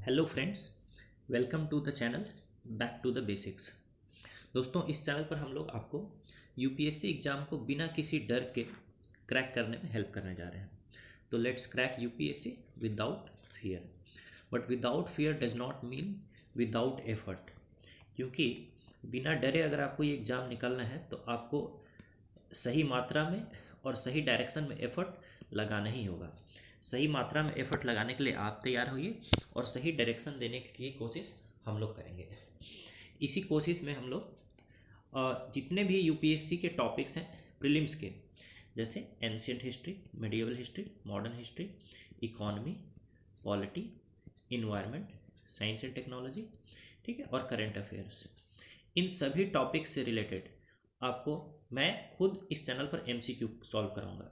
Hello friends, welcome to the channel back to the basics. दोस्तों, इस channel पर हम लोग आपको यूपीएससी एग्ज़ाम को बिना किसी डर के क्रैक करने में हेल्प करने जा रहे हैं। तो let's crack UPSC without fear. But without fear does not mean without effort, क्योंकि बिना डरे अगर आपको ये एग्ज़ाम निकालना है तो आपको सही मात्रा में और सही डायरेक्शन में एफर्ट लगाना ही होगा। सही मात्रा में एफर्ट लगाने के लिए आप तैयार होइए और सही डायरेक्शन देने की कोशिश हम लोग करेंगे। इसी कोशिश में हम लोग जितने भी यूपीएससी के टॉपिक्स हैं प्रीलिम्स के, जैसे ancient history, medieval history, modern history, economy, polity, environment, science and technology, ठीक है, और करंट अफेयर्स, इन सभी टॉपिक से रिलेटेड आपको मैं खुद इस चैनल पर एमसीक्यू सॉल्व कराऊंगा।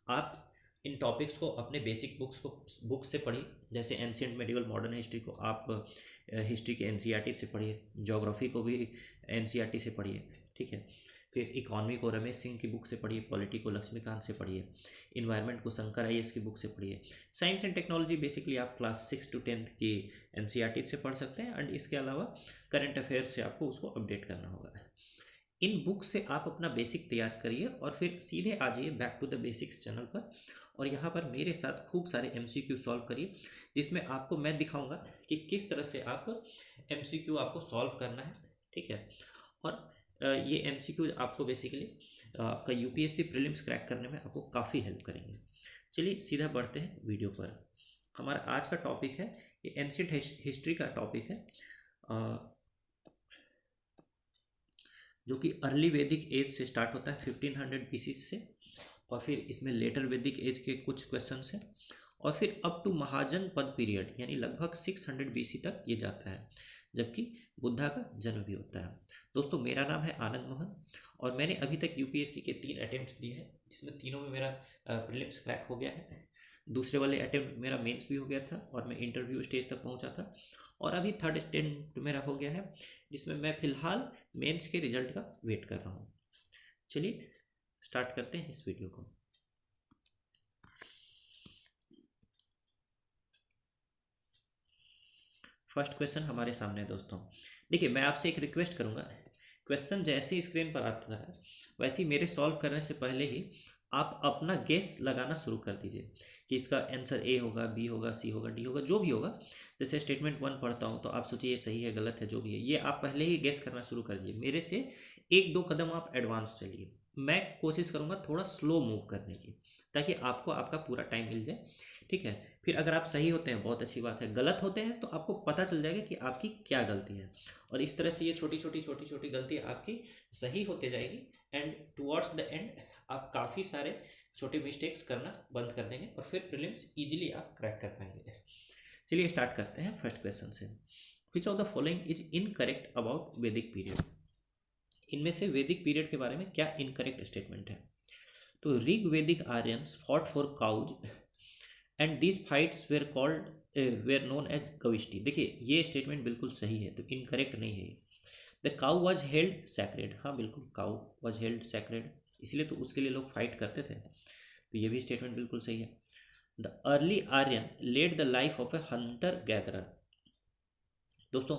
आप इन टॉपिक्स को अपने बेसिक बुक्स से पढ़िए, जैसे एंशियंट, मेडिवल, मॉडर्न हिस्ट्री को आप हिस्ट्री के एनसीईआरटी से पढ़िए, ज्योग्राफी को भी एनसीईआरटी से पढ़िए, ठीक है। फिर इकोनॉमी को रमेश सिंह की बुक से पढ़िए, पॉलिटी को लक्ष्मीकांत से पढ़िए, इन्वायरमेंट को शंकर आईएएस की बुक से पढ़िए, साइंस एंड टेक्नोलॉजी बेसिकली आप क्लास 6 to 10 की एनसीईआरटी से पढ़ सकते हैं। एंड इसके अलावा करंट अफेयर्स से आपको उसको अपडेट करना होगा। इन बुक से आप अपना बेसिक तैयार करिए और फिर सीधे आ जाइए back to the basics channel पर, और यहाँ पर मेरे साथ खूब सारे एमसीक्यू सॉल्व करिए, जिसमें आपको मैं दिखाऊंगा कि किस तरह से आप एमसीक्यू आपको सॉल्व करना है, ठीक है। और ये एमसीक्यू आपको बेसिकली आपका यूपीएससी प्रीलिम्स क्रैक करने में आपको काफ़ी हेल्प करेंगे। चलिए सीधा बढ़ते हैं वीडियो पर। हमारा आज का टॉपिक है, ये एंशिएंट हिस्ट्री का टॉपिक है, जो कि अर्ली वैदिक एज से स्टार्ट होता है 1500 बीसी से, और फिर इसमें लेटर वैदिक एज के कुछ क्वेश्चंस हैं, और फिर अप टू महाजनपद पीरियड यानी लगभग 600 बीसी तक ये जाता है, जबकि बुद्धा का जन्म भी होता है। दोस्तों, मेरा नाम है आनंद मोहन और मैंने अभी तक यूपीएससी के 3 अटेम्प्ट्स दिए हैं, जिसमें तीनों में मेरा प्रीलिम्स क्रैक हो गया है। दूसरे वाले अटेम्प्ट मेरा मेंस भी हो गया था और मैं इंटरव्यू स्टेज तक पहुंचा था, और अभी थर्ड अटेम्प्ट मेरा हो गया है, जिसमें मैं फिलहाल मेंस के रिजल्ट का वेट कर रहा हूँ। चलिए स्टार्ट करते हैं इस वीडियो को। फर्स्ट क्वेश्चन हमारे सामने है दोस्तों। देखिए, मैं आपसे एक रिक्वेस्ट करूंगा, क्वेश्चन जैसे ही स्क्रीन पर आता है वैसे ही मेरे सॉल्व करने से पहले ही आप अपना गेस लगाना शुरू कर दीजिए कि इसका आंसर ए होगा, बी होगा, सी होगा, डी होगा, जो भी होगा। जैसे स्टेटमेंट 1 पढ़ता हूँ तो आप सोचिए ये सही है, गलत है, जो भी है ये आप पहले ही गेस करना शुरू कर दीजिए। मेरे से 1-2 कदम आप एडवांस चलिए। मैं कोशिश करूँगा थोड़ा स्लो मूव करने की, ताकि आपको आपका पूरा टाइम मिल जाए, ठीक है। फिर अगर आप सही होते हैं बहुत अच्छी बात है, गलत होते हैं तो आपको पता चल जाएगा कि आपकी क्या गलती है, और इस तरह से ये छोटी छोटी गलती आपकी सही होते जाएगी, एंड टुवर्ड्स द एंड आप काफ़ी सारे छोटे मिस्टेक्स करना बंद कर देंगे और फिर प्रीलिम्स इजीली आप क्रैक कर पाएंगे। चलिए स्टार्ट करते हैं फर्स्ट क्वेश्चन से। विच of the following is incorrect about वैदिक पीरियड? इनमें से वैदिक पीरियड के बारे में क्या इनकरेक्ट स्टेटमेंट है? तो Rig Vedic Aryans fought for cows and these fights were called were known as gavishti. देखिए, ये स्टेटमेंट बिल्कुल सही है, तो इनकरेक्ट नहीं है। The cow was held sacred, हाँ बिल्कुल, काउ वॉज हेल्ड सैक्रेड, इसलिए तो उसके लिए लोग फाइट करते थे, तो ये भी स्टेटमेंट बिल्कुल सही है। The early Aryan led the life of a hunter gatherer. दोस्तों,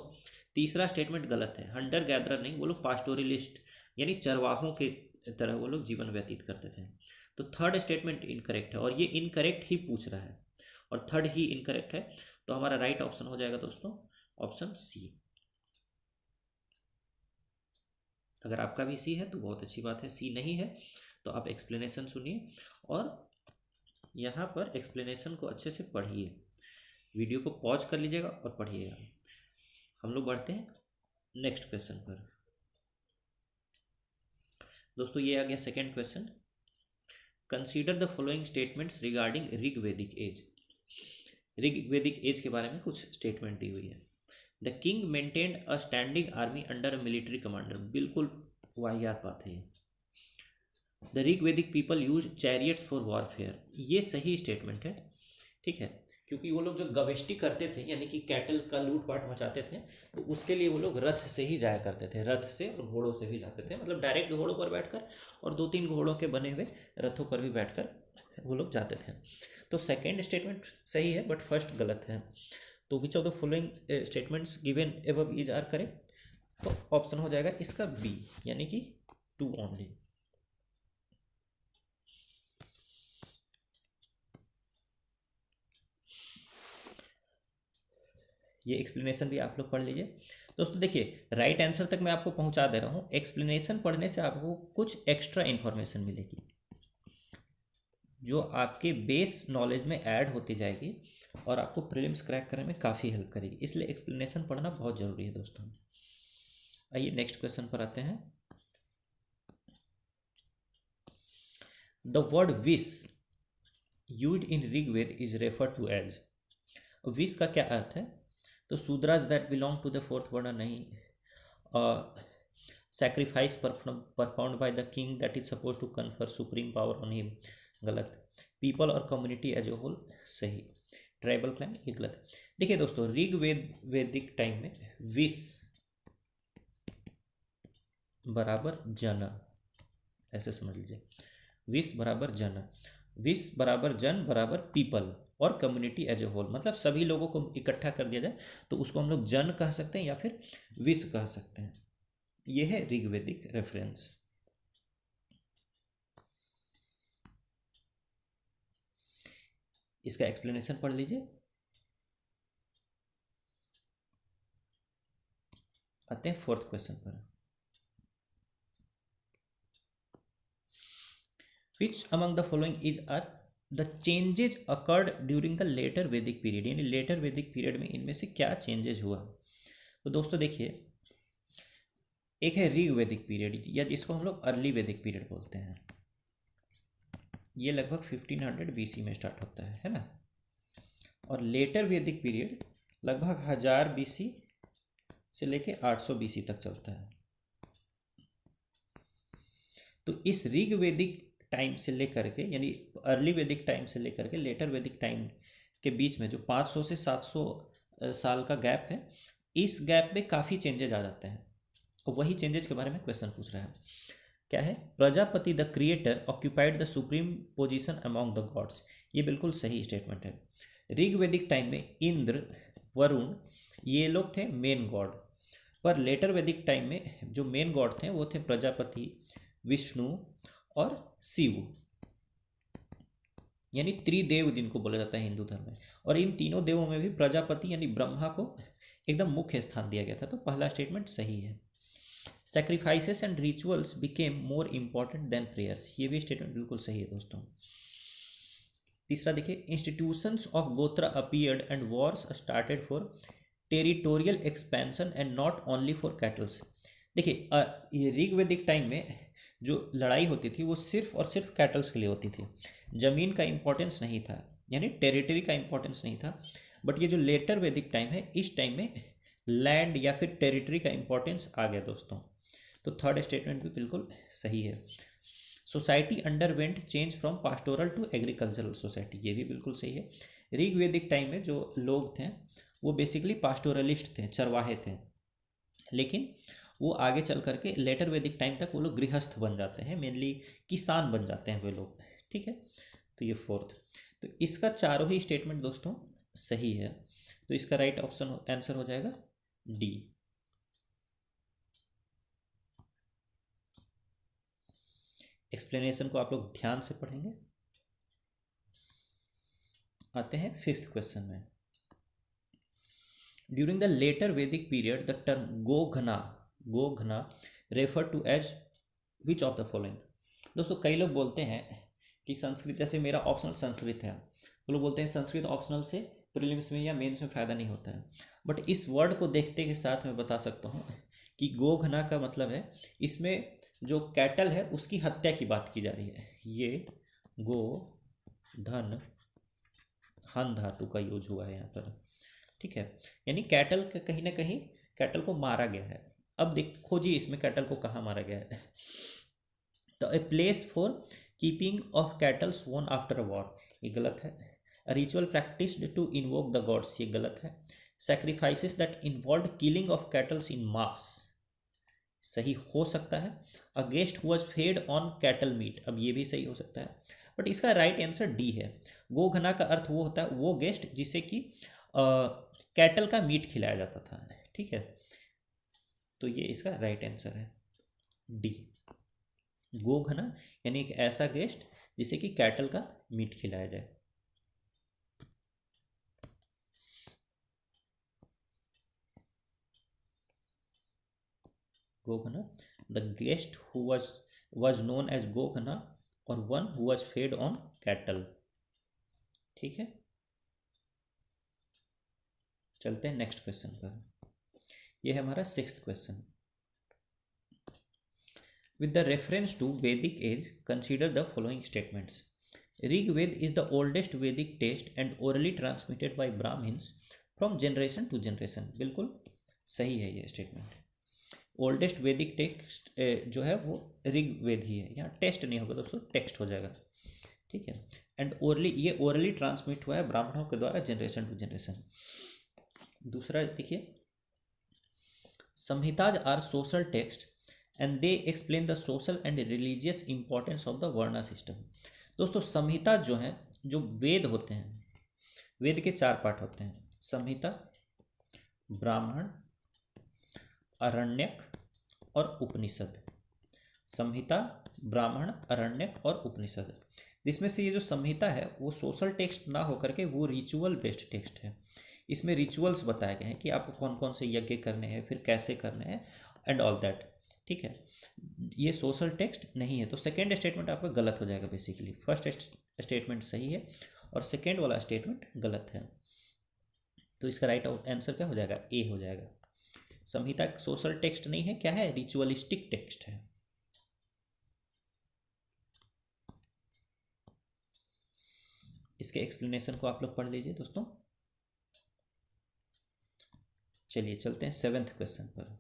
तीसरा स्टेटमेंट गलत है, हंटर गैदरर नहीं, वो लोग पास्टोरलिस्ट यानी चरवाहों के तरह वो लोग जीवन व्यतीत करते थे। तो थर्ड स्टेटमेंट इनकरेक्ट है, और ये इनकरेक्ट ही पूछ रहा है, और थर्ड ही इनकरेक्ट है, तो हमारा राइट ऑप्शन हो जाएगा दोस्तों ऑप्शन सी। अगर आपका भी सी है तो बहुत अच्छी बात है, सी नहीं है तो आप एक्सप्लेनेशन सुनिए और यहाँ पर एक्सप्लेनेशन को अच्छे से पढ़िए, वीडियो को पॉज कर लीजिएगा और पढ़िएगा। हम लोग बढ़ते हैं नेक्स्ट क्वेश्चन पर। दोस्तों, ये आ गया second question. Consider the following statements regarding Rig Vedic as. Rig Vedic age के बारे में कुछ स्टेटमेंट दी हुई है। The king maintained a standing army under a military commander, बिल्कुल वाहियात बात है। The Rig Vedic people use chariots for warfare, ये सही स्टेटमेंट है, ठीक है, क्योंकि वो लोग जो गवेष्टि करते थे यानी कि कैटल का लूटपाट मचाते थे, तो उसके लिए वो लोग रथ से ही जाया करते थे, रथ से और घोड़ों से भी जाते थे, मतलब डायरेक्ट घोड़ों पर बैठकर और 2-3 घोड़ों के बने हुए रथों पर भी बैठकर वो लोग जाते थे। तो सेकेंड स्टेटमेंट सही है, बट फर्स्ट गलत है। तो which of the following statements given above is are correct, तो ऑप्शन हो जाएगा इसका बी, यानी कि 2 ओनली। ये एक्सप्लेनेशन भी आप लोग पढ़ लीजिए दोस्तों। देखिए राइट आंसर तक मैं आपको पहुंचा दे रहा हूँ, एक्सप्लेनेशन पढ़ने से आपको कुछ एक्स्ट्रा इन्फॉर्मेशन मिलेगी जो आपके बेस नॉलेज में ऐड होती जाएगी और आपको प्रीलिम्स क्रैक करने में काफ़ी हेल्प करेगी, इसलिए एक्सप्लेनेशन पढ़ना बहुत ज़रूरी है दोस्तों। आइए नेक्स्ट क्वेश्चन पर आते हैं। The word vish used in Rigveda is refer to as, विश का क्या अर्थ है, तो Shudras that belong to the fourth varna नहीं, sacrifice performed by the king that is suppose to confer supreme power on him, गलत। पीपल और कम्युनिटी एज ए होल, सही। ट्राइबल क्लैन, ये गलत। देखिए दोस्तों वैदिक टाइम में विश बराबर जन, ऐसे समझ लीजिए, विश बराबर जन, विश बराबर जन बराबर पीपल और कम्युनिटी एज ए होल, मतलब सभी लोगों को इकट्ठा कर दिया जाए तो उसको हम लोग जन कह सकते हैं या फिर विश कह सकते हैं। यह है ऋग्वेदिक रेफरेंस। इसका एक्सप्लेनेशन पढ़ लीजिए। आते हैं फोर्थ क्वेश्चन पर। Which among the following is are the changes occurred during the later Vedic period, यानी लेटर वैदिक पीरियड में इनमें से क्या चेंजेज हुआ। तो दोस्तों देखिए, एक है ऋग वैदिक पीरियड या जिसको हम लोग अर्ली वैदिक पीरियड बोलते हैं, ये लगभग 1500 BC में स्टार्ट होता है ना। और लेटर वैदिक पीरियड लगभग 1000 BC से लेके 800 BC तक चलता है। तो इस ऋग वैदिक टाइम से लेकर के, यानी अर्ली वैदिक टाइम से लेकर के लेटर वैदिक टाइम के बीच में जो 500 से 700 साल का गैप है, इस गैप में काफ़ी चेंजेज आ जाते हैं और वही चेंजेज के बारे में क्वेश्चन पूछ रहा है। क्या है, Prajapati the creator occupied the supreme position among the gods, ये बिल्कुल सही स्टेटमेंट है। ऋग वैदिक टाइम में इंद्र, वरुण, ये लोग थे मेन गॉड, पर लेटर वैदिक टाइम में जो मेन गॉड थे वो थे प्रजापति, विष्णु और शिव, यानी त्रिदेव जिनको बोला जाता है हिंदू धर्म में। और इन तीनों देवों में भी प्रजापति यानी ब्रह्मा को एकदम मुख्य स्थान दिया गया था, तो पहला स्टेटमेंट सही है। Sacrifices and rituals became more important than prayers, ये भी स्टेटमेंट बिल्कुल सही है दोस्तों। तीसरा देखिए, institutions of gotra appeared and wars started for territorial expansion and not only for cattles. देखिए ये ऋग वैदिक टाइम में जो लड़ाई होती थी वो सिर्फ और सिर्फ कैटल्स के लिए होती थी, ज़मीन का इंपॉर्टेंस नहीं था, यानी टेरिटरी का इंपॉर्टेंस नहीं था। बट ये जो लेटर वैदिक टाइम है, इस टाइम में लैंड या फिर टेरिटरी का इंपॉर्टेंस आ गया दोस्तों। तो थर्ड स्टेटमेंट भी बिल्कुल सही है। Society underwent change from pastoral to agricultural society, ये भी बिल्कुल सही है। ऋग वैदिक टाइम में जो लोग थे वो बेसिकली पास्टोरलिस्ट थे, चरवाहे थे, लेकिन वो आगे चल करके लेटर वैदिक टाइम तक वो लोग गृहस्थ बन जाते हैं, मेनली किसान बन जाते हैं वे लोग, ठीक है। तो ये फोर्थ, तो इसका चारों ही स्टेटमेंट दोस्तों सही है, तो इसका राइट ऑप्शन आंसर हो जाएगा डी। एक्सप्लेनेशन को आप लोग ध्यान से पढ़ेंगे। आते हैं फिफ्थ क्वेश्चन में। During the later Vedic period the term goghna refer to as which of the following. दोस्तों कई लोग बोलते हैं कि संस्कृत, जैसे मेरा ऑप्शनल संस्कृत है, तो लोग बोलते हैं संस्कृत ऑप्शनल से प्रीलिम्स में या मेंस में फ़ायदा नहीं होता है। बट इस वर्ड को देखते के साथ मैं बता सकता हूँ कि गोघना का मतलब है इसमें जो कैटल है उसकी हत्या की बात की जा रही है। ये गो धन हन धातु का यूज हुआ है यहाँ पर, ठीक है, यानी कैटल का कहीं ना कहीं कैटल को मारा गया है। अब देखो जी इसमें कैटल को कहाँ मारा गया है, तो a place for keeping of cattles won after a war, ये गलत है। Ritual practised to invoke the gods, ये गलत है। Sacrifices that involve killing of cattles in mass, सही हो सकता है। A guest was fed on cattle meat, अब ये भी सही हो सकता है, बट इसका राइट आंसर डी है। गोघना का अर्थ वो होता है वो गेस्ट जिसे कि कैटल का मीट खिलाया जाता था। ठीक है, तो ये इसका राइट आंसर है डी। गोघना यानी एक ऐसा गेस्ट जिसे कि कैटल का मीट खिलाया जाए। Goghna, the guest who was known as goghna और one who was fed on cattle। ठीक है, चलते हैं नेक्स्ट क्वेश्चन पर। यह है हमारा 6th question. With the reference to Vedic age, consider the following statements. Rig Ved is the oldest Vedic text and orally transmitted by Brahmins from generation to generation। बिल्कुल सही है ये स्टेटमेंट। ओल्डेस्ट वेदिक टेक्स्ट जो है वो ऋग वेद ही है, यहाँ test नहीं होगा दोस्तों, टेक्स्ट हो जाएगा। ठीक है, एंड ये ओरली ट्रांसमिट हुआ है ब्राह्मणों के द्वारा जनरेशन टू जनरेशन। दूसरा देखिए, Samhitas are social text and they explain the social and religious importance of the varna system. दोस्तों संहिता जो है, जो वेद होते हैं, वेद के 4 पार्ट होते हैं, संहिता, ब्राह्मण, अरण्यक और उपनिषद। संहिता, ब्राह्मण, अरण्यक और उपनिषद। जिसमें से ये जो संहिता है वो सोशल टेक्स्ट ना होकर के वो रिचुअल बेस्ड टेक्स्ट है। इसमें रिचुअल्स बताए गए हैं कि आपको कौन कौन से यज्ञ करने हैं, फिर कैसे करने हैं एंड ऑल दैट। ठीक है, ये सोशल टेक्स्ट नहीं है। तो सेकेंड स्टेटमेंट आपका गलत हो जाएगा बेसिकली। फर्स्ट स्टेटमेंट सही है और सेकेंड वाला स्टेटमेंट गलत है। तो इसका राइट आंसर क्या हो जाएगा? ए हो जाएगा। संहिता सोशल टेक्स्ट नहीं है, क्या है? रिचुअलिस्टिक टेक्स्ट है। इसके एक्सप्लेनेशन को आप लोग पढ़ लीजिए दोस्तों। चलिए चलते हैं 7th क्वेश्चन पर।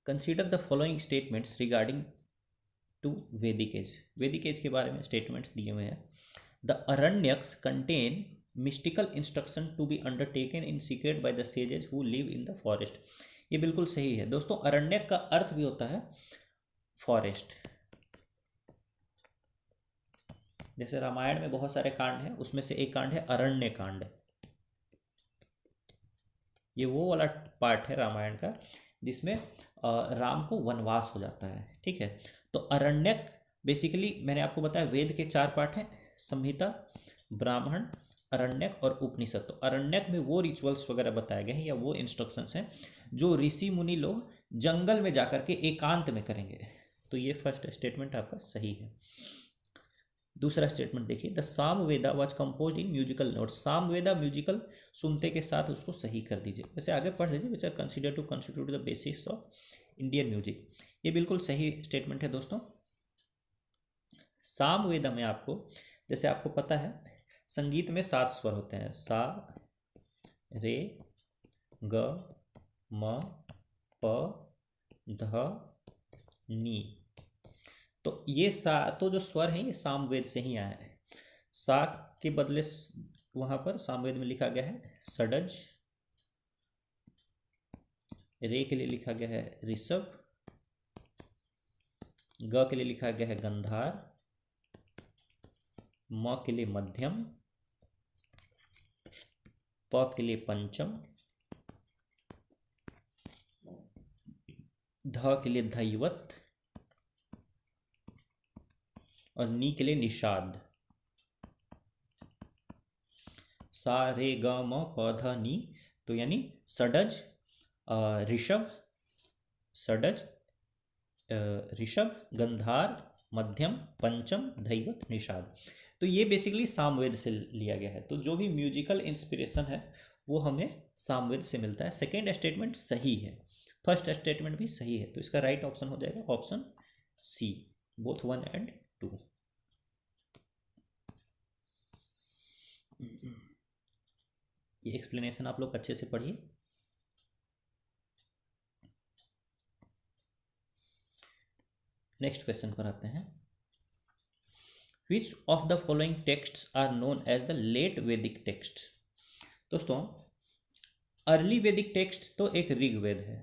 Consider the following statements regarding to Vedic age. Vedic age के बारे में स्टेटमेंट्स दिए हुए हैं। The Aranyakas contain mystical instruction to be undertaken in secret by the sages who live in the forest. ये बिल्कुल सही है दोस्तों। अरण्यक का अर्थ भी होता है फॉरेस्ट। जैसे रामायण में बहुत सारे कांड हैं, उसमें से एक कांड है अरण्य कांड। ये वो वाला पार्ट है रामायण का जिसमें राम को वनवास हो जाता है। ठीक है, तो अरण्यक बेसिकली मैंने आपको बताया वेद के 4 पार्ट हैं, संहिता, ब्राह्मण, अरण्यक और उपनिषद। तो अरण्यक में वो रिचुअल्स वगैरह बताए गए हैं या वो इंस्ट्रक्शंस हैं जो ऋषि मुनि लोग जंगल में जाकर के एकांत में करेंगे। तो ये फर्स्ट स्टेटमेंट आपका सही है। दूसरा स्टेटमेंट देखिए, the Samaveda was composed in musical notes. Samaveda musical सुनते के साथ उसको सही कर दीजिए। वैसे आगे पढ़ लीजिए, which are consider to constitute the basis of Indian music. ये बिल्कुल सही स्टेटमेंट है दोस्तों। सामवेदा में आपको, जैसे आपको पता है संगीत में 7 स्वर होते हैं, सा, रे, ग, म, प, ध, नी। तो ये तो जो स्वर है ये सामवेद से ही आया है। सा के बदले वहां पर सामवेद में लिखा गया है षडज। रे के लिए लिखा गया है ऋषभ। ग के लिए लिखा गया है गंधार। म के लिए मध्यम। प के लिए पंचम। ध के लिए धैवत और नी के लिए निषाद। सा रे ग म प ध नी, तो यानी षडज, ऋषभ, षडज, ऋषभ, गंधार, मध्यम, पंचम, धैवत, निषाद। तो ये बेसिकली सामवेद से लिया गया है। तो जो भी म्यूजिकल इंस्पिरेशन है वो हमें सामवेद से मिलता है। सेकेंड स्टेटमेंट सही है, फर्स्ट स्टेटमेंट भी सही है। तो इसका राइट ऑप्शन हो जाएगा ऑप्शन सी, बोथ 1 and 2। ये एक्सप्लेनेशन आप लोग अच्छे से पढ़िए। नेक्स्ट क्वेश्चन पर आते हैं। Which of the following texts are known as the late Vedic texts? दोस्तों अर्ली वैदिक टेक्स्ट तो एक ऋग्वेद है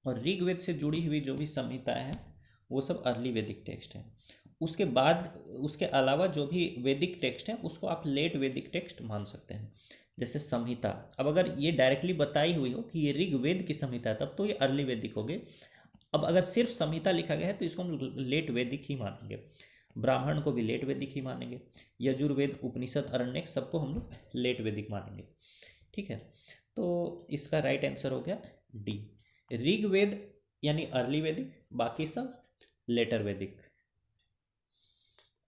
और ऋग्वेद से जुड़ी हुई जो भी संहिताएं हैं वो सब अर्ली वैदिक टेक्स्ट है। उसके बाद उसके अलावा जो भी वैदिक टेक्स्ट है उसको आप लेट वैदिक टेक्स्ट मान सकते हैं। जैसे संहिता, अब अगर ये डायरेक्टली बताई हुई हो कि ये ऋग्वेद की संहिता है तब तो ये अर्ली वैदिक हो गए। अब अगर सिर्फ संहिता लिखा गया है तो इसको हम लेट वैदिक ही मानेंगे। ब्राह्मण को भी लेट वैदिक ही मानेंगे। यजुर्वेद, उपनिषद, अरण्यक सबको हम लोग लेट वैदिक मानेंगे। ठीक है, तो इसका राइट आंसर हो गया डी, ऋग्वेद यानी अर्ली वैदिक, बाकी सब लेटर वैदिक।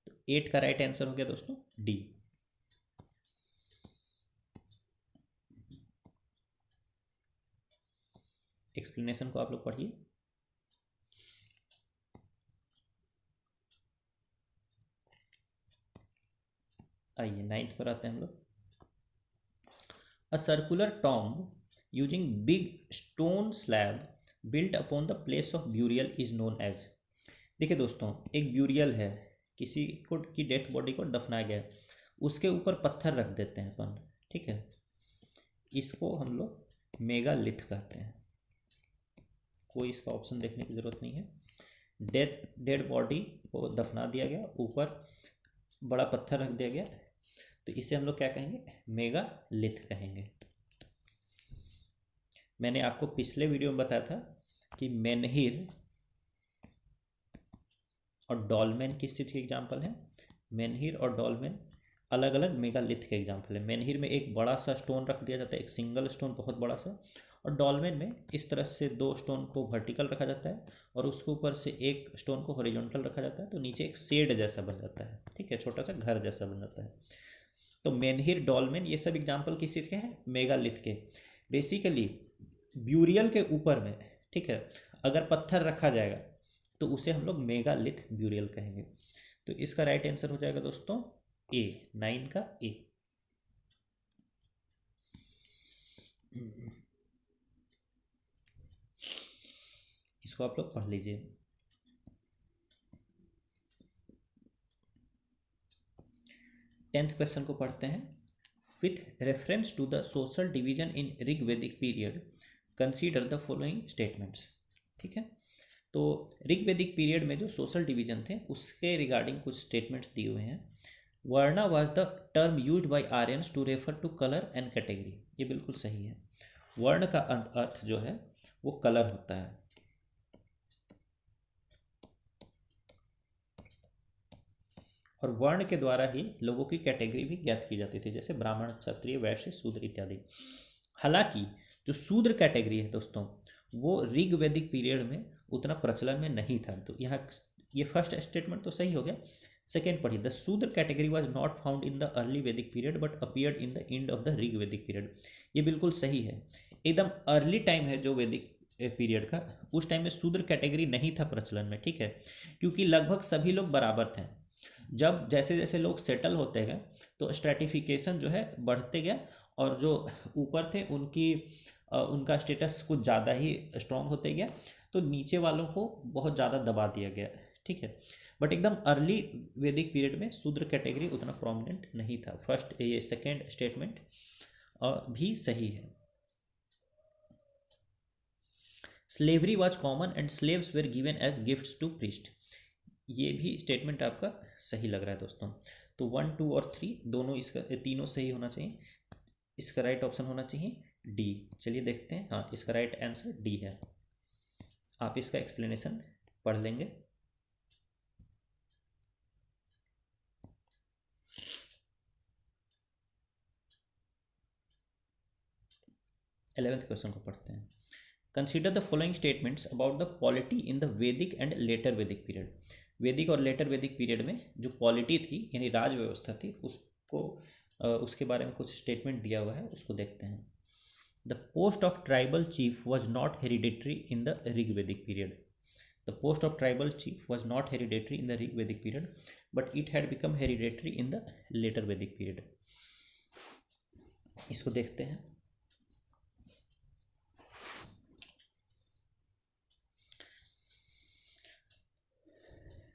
तो 8 का राइट आंसर हो गया दोस्तों डी। एक्सप्लेनेशन को आप लोग पढ़िए। आइए 9th पर आते हैं हम लोग। A circular tomb using big stone slab built upon the place of burial is known as. देखिए दोस्तों, एक ब्यूरियल है, किसी को की डेथ बॉडी को दफनाया गया है, उसके ऊपर पत्थर रख देते हैं अपन। ठीक है, इसको हम लोग मेगालिथ कहते हैं। कोई इसका ऑप्शन देखने की ज़रूरत नहीं है। डेड बॉडी को दफना दिया गया, ऊपर बड़ा पत्थर रख दिया गया, तो इसे हम लोग क्या कहेंगे? मेगालिथ कहेंगे। मैंने आपको पिछले वीडियो में बताया था कि मेनहिर और डॉलमेन किस चीज़ के एग्जाम्पल हैं। मेनहिर और डॉलमेन अलग अलग मेगालिथ के एग्जाम्पल है। मेनहिर में एक बड़ा सा स्टोन रख दिया जाता है, एक सिंगल स्टोन बहुत बड़ा सा, और डॉलमेन में इस तरह से 2 स्टोन को वर्टिकल रखा जाता है और उसके ऊपर से एक स्टोन को हॉरिजॉन्टल रखा जाता है, तो नीचे एक शेड जैसा बन जाता है। ठीक है, छोटा सा घर जैसा बन जाता है। तो मेनहिर, डॉलमेन ये सब एग्जाम्पल किस चीज़ के हैं? मेगालिथ के। बेसिकली ब्यूरियल के ऊपर में, ठीक है, अगर पत्थर रखा जाएगा तो उसे हम लोग मेगालिथ ब्यूरियल कहेंगे। तो इसका राइट आंसर हो जाएगा दोस्तों ए, 9 का ए। इसको आप लोग पढ़ लीजिए। टेंथ क्वेश्चन को पढ़ते हैं। With reference to the social division in Rigvedic period consider the following statements. ठीक है, तो ऋग्वेदिक पीरियड में जो सोशल डिवीजन थे उसके रिगार्डिंग कुछ स्टेटमेंट्स दिए हुए हैं। Varna was the term used by Aryans to refer to colour and category. ये बिल्कुल सही है। वर्ण का अर्थ जो है वो कलर होता है। और वर्ण के द्वारा ही लोगों की कैटेगरी भी ज्ञात की जाती थी, जैसे ब्राह्मण, क्षत्रिय, वैश्य, शूद्र इत्यादि। हालांकि जो शूद्र कैटेगरी है दोस्तों, वो ऋग्वैदिक पीरियड में उतना प्रचलन में नहीं था। तो यहाँ ये फर्स्ट स्टेटमेंट तो सही हो गया। सेकेंड पढ़िए, the Shudra category was not found in the early Vedic period but appeared in the end of the Rigvedic period. ये बिल्कुल सही है। एकदम अर्ली टाइम है जो वैदिक पीरियड का, उस टाइम में शूद्र कैटेगरी नहीं था प्रचलन में। ठीक है, क्योंकि लगभग सभी लोग बराबर थे। जब जैसे जैसे लोग सेटल होते गए तो स्ट्रैटिफिकेशन जो है बढ़ते गया, और जो ऊपर थे उनका स्टेटस कुछ ज़्यादा ही स्ट्रॉन्ग होते गया, तो नीचे वालों को बहुत ज़्यादा दबा दिया गया। ठीक है, बट एकदम अर्ली वैदिक पीरियड में शूद्र कैटेगरी उतना प्रोमिनेंट नहीं था। फर्स्ट ये सेकेंड स्टेटमेंट भी सही है। Slavery was common and slaves were given as gifts to priest. ये भी स्टेटमेंट आपका सही लग रहा है दोस्तों। तो 1, 2 और 3 दोनों, इसका तीनों सही होना चाहिए। इसका राइट ऑप्शन होना चाहिए डी। चलिए देखते हैं। हाँ, इसका राइट आंसर डी है। आप इसका एक्सप्लेनेशन पढ़ लेंगे। इलेवेंथ क्वेश्चन को पढ़ते हैं। Consider the following statements about the polity in the वैदिक एंड लेटर वैदिक पीरियड। वैदिक और लेटर वैदिक पीरियड में जो पॉलिटी थी यानी राज व्यवस्था थी, उसको उसके बारे में कुछ स्टेटमेंट दिया हुआ है, उसको देखते हैं। The post of tribal chief was not hereditary in the Rigvedic period. The post of tribal chief was not hereditary in the Rigvedic period but it had become hereditary in the later Vedic period. इसको देखते हैं।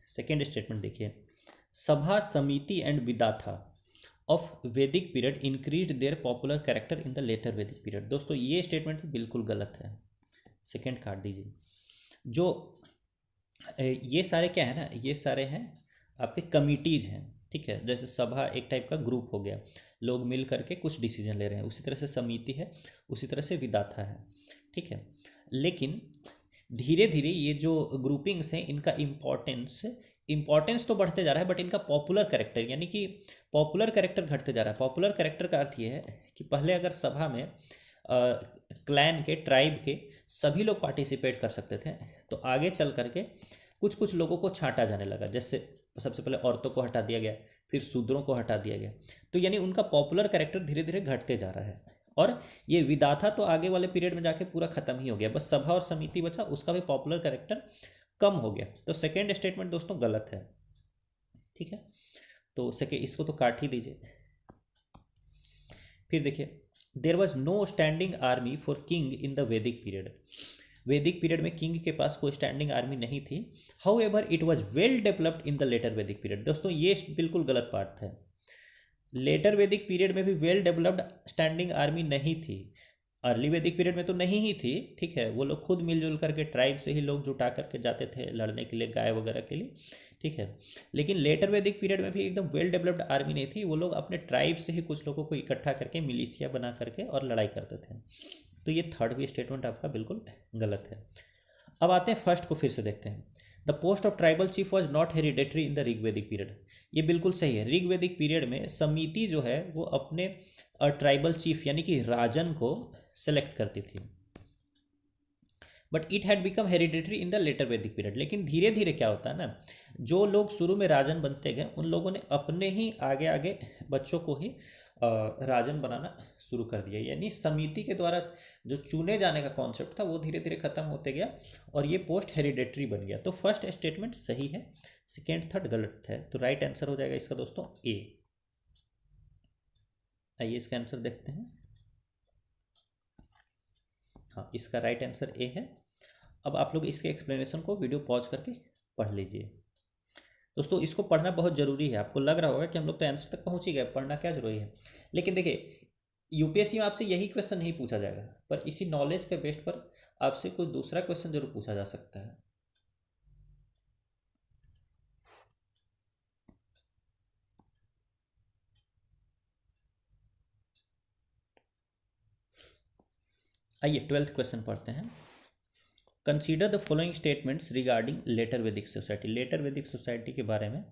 Second statement देखिए, sabha, samiti and vidatha of Vedic period increase their popular character in the later Vedic period. दोस्तों ये statement बिल्कुल गलत है, second काट दीजिए। जो ये सारे क्या है ना, ये सारे हैं आपके कमिटीज हैं, ठीक है। जैसे सभा एक टाइप का ग्रुप हो गया, लोग मिल करके कुछ डिसीजन ले रहे हैं, उसी तरह से समिति है, उसी तरह से विदाथा है, ठीक है। लेकिन धीरे धीरे ये जो ग्रुपिंग्स हैं इनका इम्पोर्टेंस तो बढ़ते जा रहा है, बट इनका पॉपुलर कैरेक्टर यानी कि पॉपुलर कैरेक्टर घटते जा रहा है। पॉपुलर कैरेक्टर का अर्थ ये है कि पहले अगर सभा में क्लैन के, ट्राइब के सभी लोग पार्टिसिपेट कर सकते थे, तो आगे चल करके कुछ कुछ लोगों को छांटा जाने लगा। जैसे सबसे पहले औरतों को हटा दिया गया, फिर शूद्रों को हटा दिया गया, तो यानी उनका पॉपुलर कैरेक्टर धीरे धीरे घटते जा रहा है। और ये विदाथा तो आगे वाले पीरियड में जाके पूरा खत्म ही हो गया, बस सभा और समिति बचा, उसका भी पॉपुलर कैरेक्टर कम हो गया। तो सेकेंड स्टेटमेंट दोस्तों गलत है, ठीक है। तो इसको तो काट ही दीजिए। फिर देखिए, there was no standing army for king in the Vedic period. Vedic period में किंग के पास कोई स्टैंडिंग आर्मी नहीं थी। However it was well developed in the later Vedic period. दोस्तों ये बिल्कुल गलत बात है। लेटर वैदिक पीरियड में भी वेल डेवलप्ड स्टैंडिंग आर्मी नहीं थी। अर्ली वैदिक पीरियड में तो नहीं ही थी, ठीक है। वो लोग खुद मिलजुल करके ट्राइब से ही लोग जुटा करके जाते थे लड़ने के लिए, गाय वगैरह के लिए, ठीक है। लेकिन लेटर वैदिक पीरियड में भी एकदम वेल डेवलप्ड आर्मी नहीं थी। वो लोग अपने ट्राइब से ही कुछ लोगों को इकट्ठा करके मिलिशिया बना करके और लड़ाई करते थे। तो ये थर्ड भी स्टेटमेंट आपका बिल्कुल गलत है। अब आते हैं फर्स्ट को, फिर से देखते हैं। The post of tribal chief was not hereditary in the Rigvedic period. ये बिल्कुल सही है। ऋग्वेदिक पीरियड में समिति जो है वो अपने ट्राइबल चीफ यानी कि राजन को सेलेक्ट करती थी, but it had become hereditary in the later Vedic period. लेकिन धीरे धीरे क्या होता है ना, जो लोग शुरू में राजन बनते गए उन लोगों ने अपने ही आगे आगे बच्चों को ही राजन बनाना शुरू कर दिया, यानी समिति के द्वारा जो चुने जाने का कॉन्सेप्ट था वो धीरे धीरे खत्म होते गया और ये पोस्ट हेरिडेटरी बन गया। तो फर्स्ट स्टेटमेंट सही है, सेकेंड थर्ड गलत है। तो राइट आंसर हो जाएगा इसका दोस्तों ए। आइए इसका आंसर देखते हैं। हाँ, इसका राइट आंसर ए है। अब आप लोग इसके एक्सप्लेनेशन को वीडियो पॉज करके पढ़ लीजिए। दोस्तों इसको पढ़ना बहुत ज़रूरी है। आपको लग रहा होगा कि हम लोग तो आंसर तक पहुंच ही गए, पढ़ना क्या जरूरी है। लेकिन देखिए, यूपीएससी में आपसे यही क्वेश्चन नहीं पूछा जाएगा, पर इसी नॉलेज के बेस पर आपसे कोई दूसरा क्वेश्चन जरूर पूछा जा सकता है। आइए 12th क्वेश्चन पढ़ते हैं। Consider the following statements regarding later Vedic society. Later Vedic society के बारे में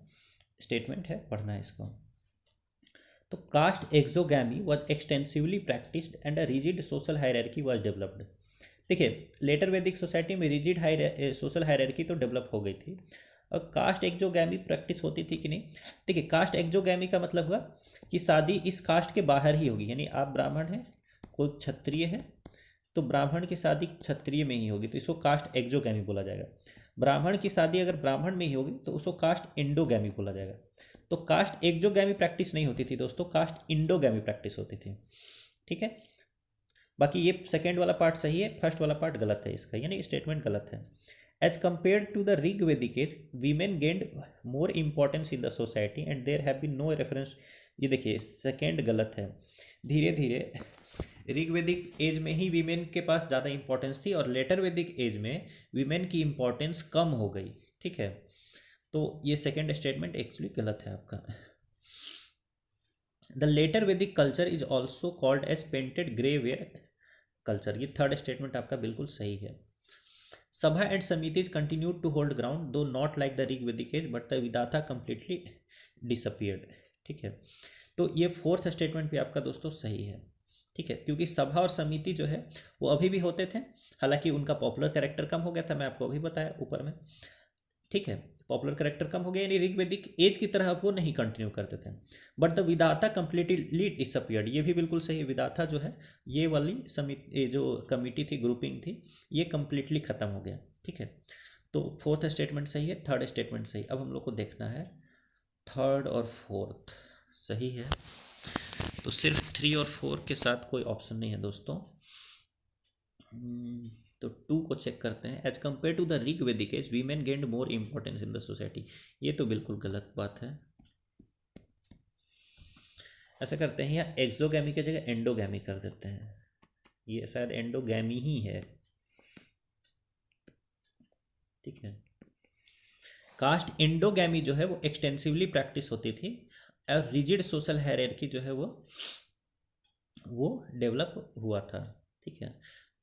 स्टेटमेंट है, पढ़ना है इसको। तो caste exogamy was extensively practised and a rigid social hierarchy was developed. देखिए, लेटर वैदिक सोसाइटी में रिजिड सोशल हायरार्की तो डेवलप हो गई थी, और कास्ट एक्सोगैमी प्रैक्टिस होती थी कि नहीं। देखिए, कास्ट एक्सोगैमी का मतलब हुआ कि शादी इस कास्ट के बाहर ही होगी, यानी आप ब्राह्मण हैं, कोई क्षत्रिय है, तो ब्राह्मण की शादी क्षत्रिय में ही होगी, तो इसको कास्ट एक्सोगैमी बोला जाएगा। ब्राह्मण की शादी अगर ब्राह्मण में ही होगी तो उसको कास्ट इंडोगैमी बोला जाएगा। तो कास्ट एक्सोगैमी प्रैक्टिस नहीं होती थी दोस्तों, कास्ट इंडोगैमी प्रैक्टिस होती थी, ठीक है। बाकी ये सेकेंड वाला पार्ट सही है, फर्स्ट वाला पार्ट गलत है इसका, यानी स्टेटमेंट गलत है। As compared to the Rig Vedic age women gained more importance in the society and there have been no reference. ये देखिए सेकेंड गलत है। धीरे धीरे ऋग वैदिक एज में ही वीमेन के पास ज़्यादा इंपॉर्टेंस थी और लेटर वैदिक एज में वीमेन की इंपॉर्टेंस कम हो गई, ठीक है। तो ये सेकेंड स्टेटमेंट एक्चुअली गलत है आपका। The later Vedic culture is also called as painted grey ware culture. ये थर्ड स्टेटमेंट आपका बिल्कुल सही है। Sabha and samitis continue to hold ground though not like the Rig Vedic age but the vidatha completely disappeared, ठीक है। तो ये फोर्थ स्टेटमेंट भी आपका दोस्तों सही है, ठीक है, क्योंकि सभा और समिति जो है वो अभी भी होते थे, हालांकि उनका पॉपुलर कैरेक्टर कम हो गया था, मैं आपको अभी बताया ऊपर में, ठीक है। पॉपुलर कैरेक्टर कम हो गया, यानी ऋग्वेदिक एज की तरह वो नहीं कंटिन्यू करते थे। बट द विदाता कंप्लीटली डिसअपियर्ड, ये भी बिल्कुल सही है। विदाता जो है, ये वाली समिति जो कमिटी थी, ग्रुपिंग थी, ये कंप्लीटली खत्म हो गया, ठीक है। तो फोर्थ स्टेटमेंट सही है, थर्ड स्टेटमेंट सही। अब हम लोग को देखना है थर्ड और फोर्थ सही है, तो सिर्फ 3 और 4 के साथ कोई ऑप्शन नहीं है दोस्तों। तो 2 को चेक करते हैं। As compare to the Rig Vedic age women gained more importance in the society. ये तो बिल्कुल गलत बात है। ऐसा करते हैं, या एक्सोगैमी की जगह एंडोगैमी कर देते हैं। ये शायद एंडोगैमी ही है, ठीक है। कास्ट एंडोगैमी जो है वो एक्सटेंसिवली प्रैक्टिस होती थी और रिजिड सोशल हायरार्की जो है वो डेवलप हुआ था। ठीक है,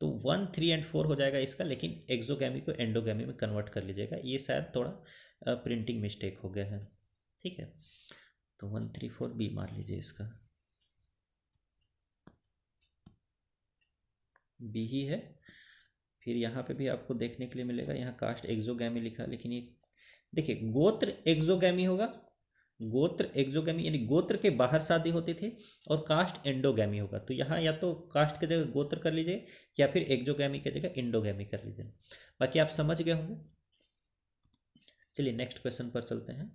तो 1, 3 एंड 4 हो जाएगा इसका, लेकिन एक्सोगैमी को एंडोगैमी में कन्वर्ट कर लीजिएगा, ये शायद थोड़ा प्रिंटिंग मिस्टेक हो गया है। ठीक है, तो 1, 3, 4 बी मार लीजिए, इसका बी ही है। फिर यहाँ पे भी आपको देखने के लिए मिलेगा, यहाँ कास्ट एक्सोगैमी लिखा, लेकिन ये देखिए गोत्र एक्सोगैमी होगा, गोत्र एक्सोगैमी यानी गोत्र के बाहर शादी होती थी, और कास्ट एंडोगैमी होगा। तो यहाँ या तो कास्ट की जगह गोत्र कर लीजिए या फिर एक्सोगैमी की जगह एंडोगैमी कर लीजिए। बाकी आप समझ गए होंगे। चलिए नेक्स्ट क्वेश्चन पर चलते हैं।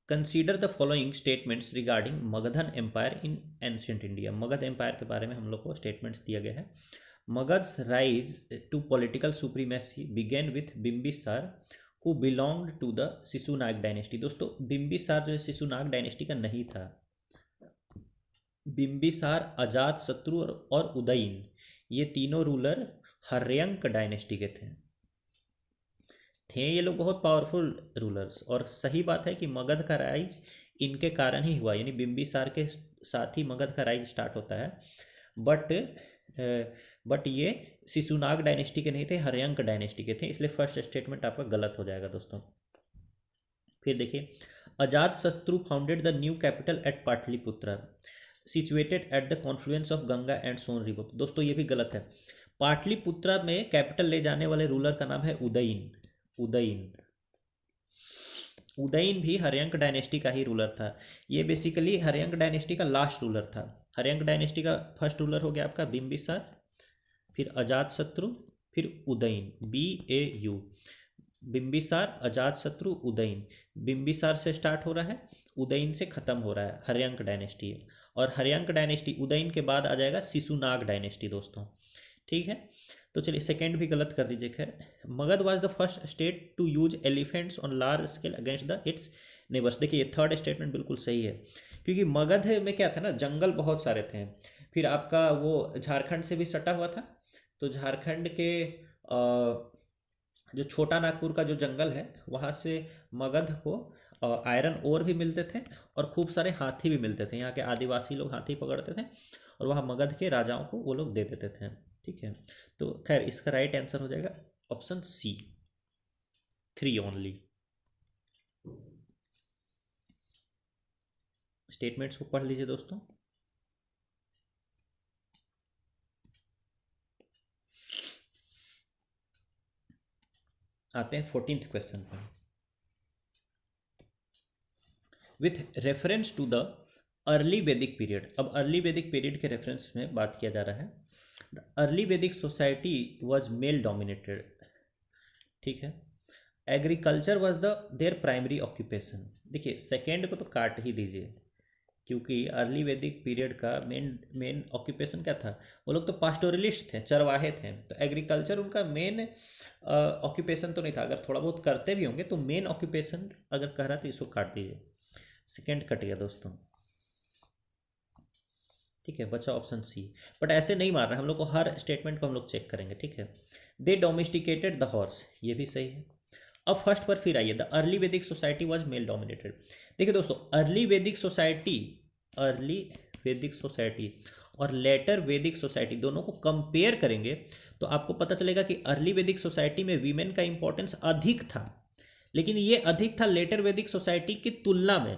Consider the following statements regarding Magadhan empire in ancient India. Magadha empire के बारे में हम लोग को स्टेटमेंट्स दिया गया है। Magadha's rise to political supremacy began with Bimbisara who belonged to the Shishunaga dynasty. दोस्तों बिम्बिसार जो है शिशुनाग डायनेस्टी का नहीं था। बिम्बिसार, अजात शत्रु और उदयन, ये तीनों रूलर हर्यंक डायनेस्टी के थे ये लोग बहुत पावरफुल रूलर्स। और सही बात है कि मगध का राइज इनके कारण ही हुआ, यानी बिम्बिसार के साथ ही मगध का राइज स्टार्ट होता है। बट ये शिशुनाग डायनेस्टी के नहीं थे, हर्यंक डायनेस्टी के थे, इसलिए फर्स्ट स्टेटमेंट आपका गलत हो जाएगा दोस्तों। फिर देखिए, Ajatashatru founded the new capital at Pataliputra situated at the confluence of Ganga and Son river. दोस्तों ये भी गलत है। पाटलिपुत्र में कैपिटल ले जाने वाले रूलर का नाम है उदयन। उदयन भी हर्यंक डायनेस्टी का ही रूलर था। ये बेसिकली हर्यंक डायनेस्टी का लास्ट रूलर था। हर्यंक डायनेस्टी का फर्स्ट रूलर हो गया आपका बिम्बिसार, फिर अजात शत्रु, फिर उदयन, BAU। बिम्बिसार, अजात शत्रु, उदयन। बिम्बिसार से स्टार्ट हो रहा है, उदयन से खत्म हो रहा है, हर्यंक डायनेस्टी है। और हर्यंक डायनेस्टी उदयन के बाद आ जाएगा शिशुनाग डायनेस्टी दोस्तों। ठीक है, तो चलिए सेकेंड भी गलत कर दीजिए। खैर, Magadha was the first state to use elephants on large scale against the its neighbours. देखिए ये थर्ड स्टेटमेंट बिल्कुल सही है, क्योंकि मगध में क्या था ना, जंगल बहुत सारे थे। फिर आपका वो झारखंड से भी सटा हुआ था, तो झारखंड के जो छोटा नागपुर का जो जंगल है वहाँ से मगध को आयरन ओर भी मिलते थे और खूब सारे हाथी भी मिलते थे। यहाँ के आदिवासी लोग हाथी पकड़ते थे और वहाँ मगध के राजाओं को वो लोग दे देते थे। ठीक है, तो खैर इसका राइट आंसर हो जाएगा ऑप्शन C, 3 ओनली। स्टेटमेंट्स को पढ़ लीजिए दोस्तों। आते हैं 14th क्वेश्चन पर। With reference to the early Vedic period. अब अर्ली वैदिक पीरियड के रेफरेंस में बात किया जा रहा है। The early Vedic society was male dominated. ठीक है, agriculture was their primary occupation. देखिए सेकेंड को तो काट ही दीजिए, क्योंकि अर्ली वैदिक पीरियड का मेन ऑक्यूपेशन क्या था, वो लोग तो पास्टोरलिस्ट थे, चरवाहे थे। तो एग्रीकल्चर उनका मेन ऑक्यूपेशन तो नहीं था। अगर थोड़ा बहुत करते भी होंगे तो मेन ऑक्यूपेशन अगर कह रहा तो इसको काट दीजिए। सेकेंड कट गया दोस्तों। ठीक है, बचा ऑप्शन C। बट ऐसे नहीं मार रहे हम लोग को, हर स्टेटमेंट को हम लोग चेक करेंगे। ठीक है, दे डोमेस्टिकेटेड द हॉर्स, ये भी सही है। अब फर्स्ट पर फिर आइए, the early Vedic society was male dominated. देखिए दोस्तों, अर्ली वैदिक सोसाइटी और लेटर वैदिक सोसाइटी दोनों को कंपेयर करेंगे तो आपको पता चलेगा कि अर्ली वैदिक सोसाइटी में वीमेन का इंपॉर्टेंस अधिक था, लेकिन ये अधिक था लेटर वैदिक सोसाइटी की तुलना में।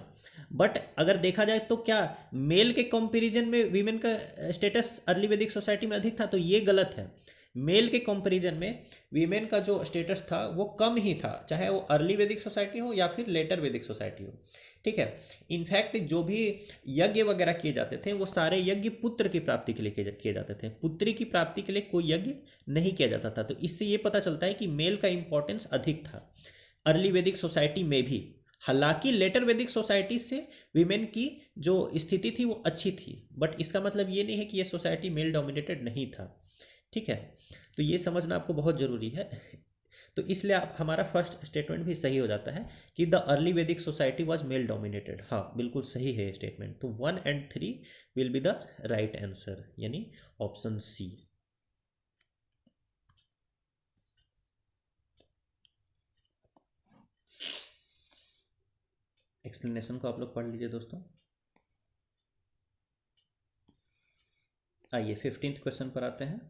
बट अगर देखा जाए तो क्या मेल के कंपैरिजन में वीमेन का स्टेटस अर्ली वैदिक सोसाइटी में अधिक था, तो ये गलत है। मेल के कंपैरिजन में वीमेन का जो स्टेटस था वो कम ही था, चाहे वो अर्ली वैदिक सोसाइटी हो या फिर लेटर वैदिक सोसाइटी हो। ठीक है, इनफैक्ट जो भी यज्ञ वगैरह किए जाते थे वो सारे यज्ञ पुत्र की प्राप्ति के लिए किए जाते थे, पुत्री की प्राप्ति के लिए कोई यज्ञ नहीं किया जाता था। तो इससे ये पता चलता है कि मेल का इंपॉर्टेंस अधिक था अर्ली वैदिक सोसाइटी में भी। हालांकि लेटर वैदिक सोसाइटी से वीमेन की जो स्थिति थी वो अच्छी थी, बट इसका मतलब ये नहीं है कि ये सोसाइटी मेल डोमिनेटेड नहीं था। ठीक है, तो ये समझना आपको बहुत ज़रूरी है। तो इसलिए आप हमारा फर्स्ट स्टेटमेंट भी सही हो जाता है कि the early Vedic society was male dominated. हाँ बिल्कुल सही है स्टेटमेंट। तो 1 and 3 will be the right answer, यानी ऑप्शन सी। एक्सप्लेनेशन को आप लोग पढ़ लीजिए दोस्तों। आइए 15th क्वेश्चन पर आते हैं।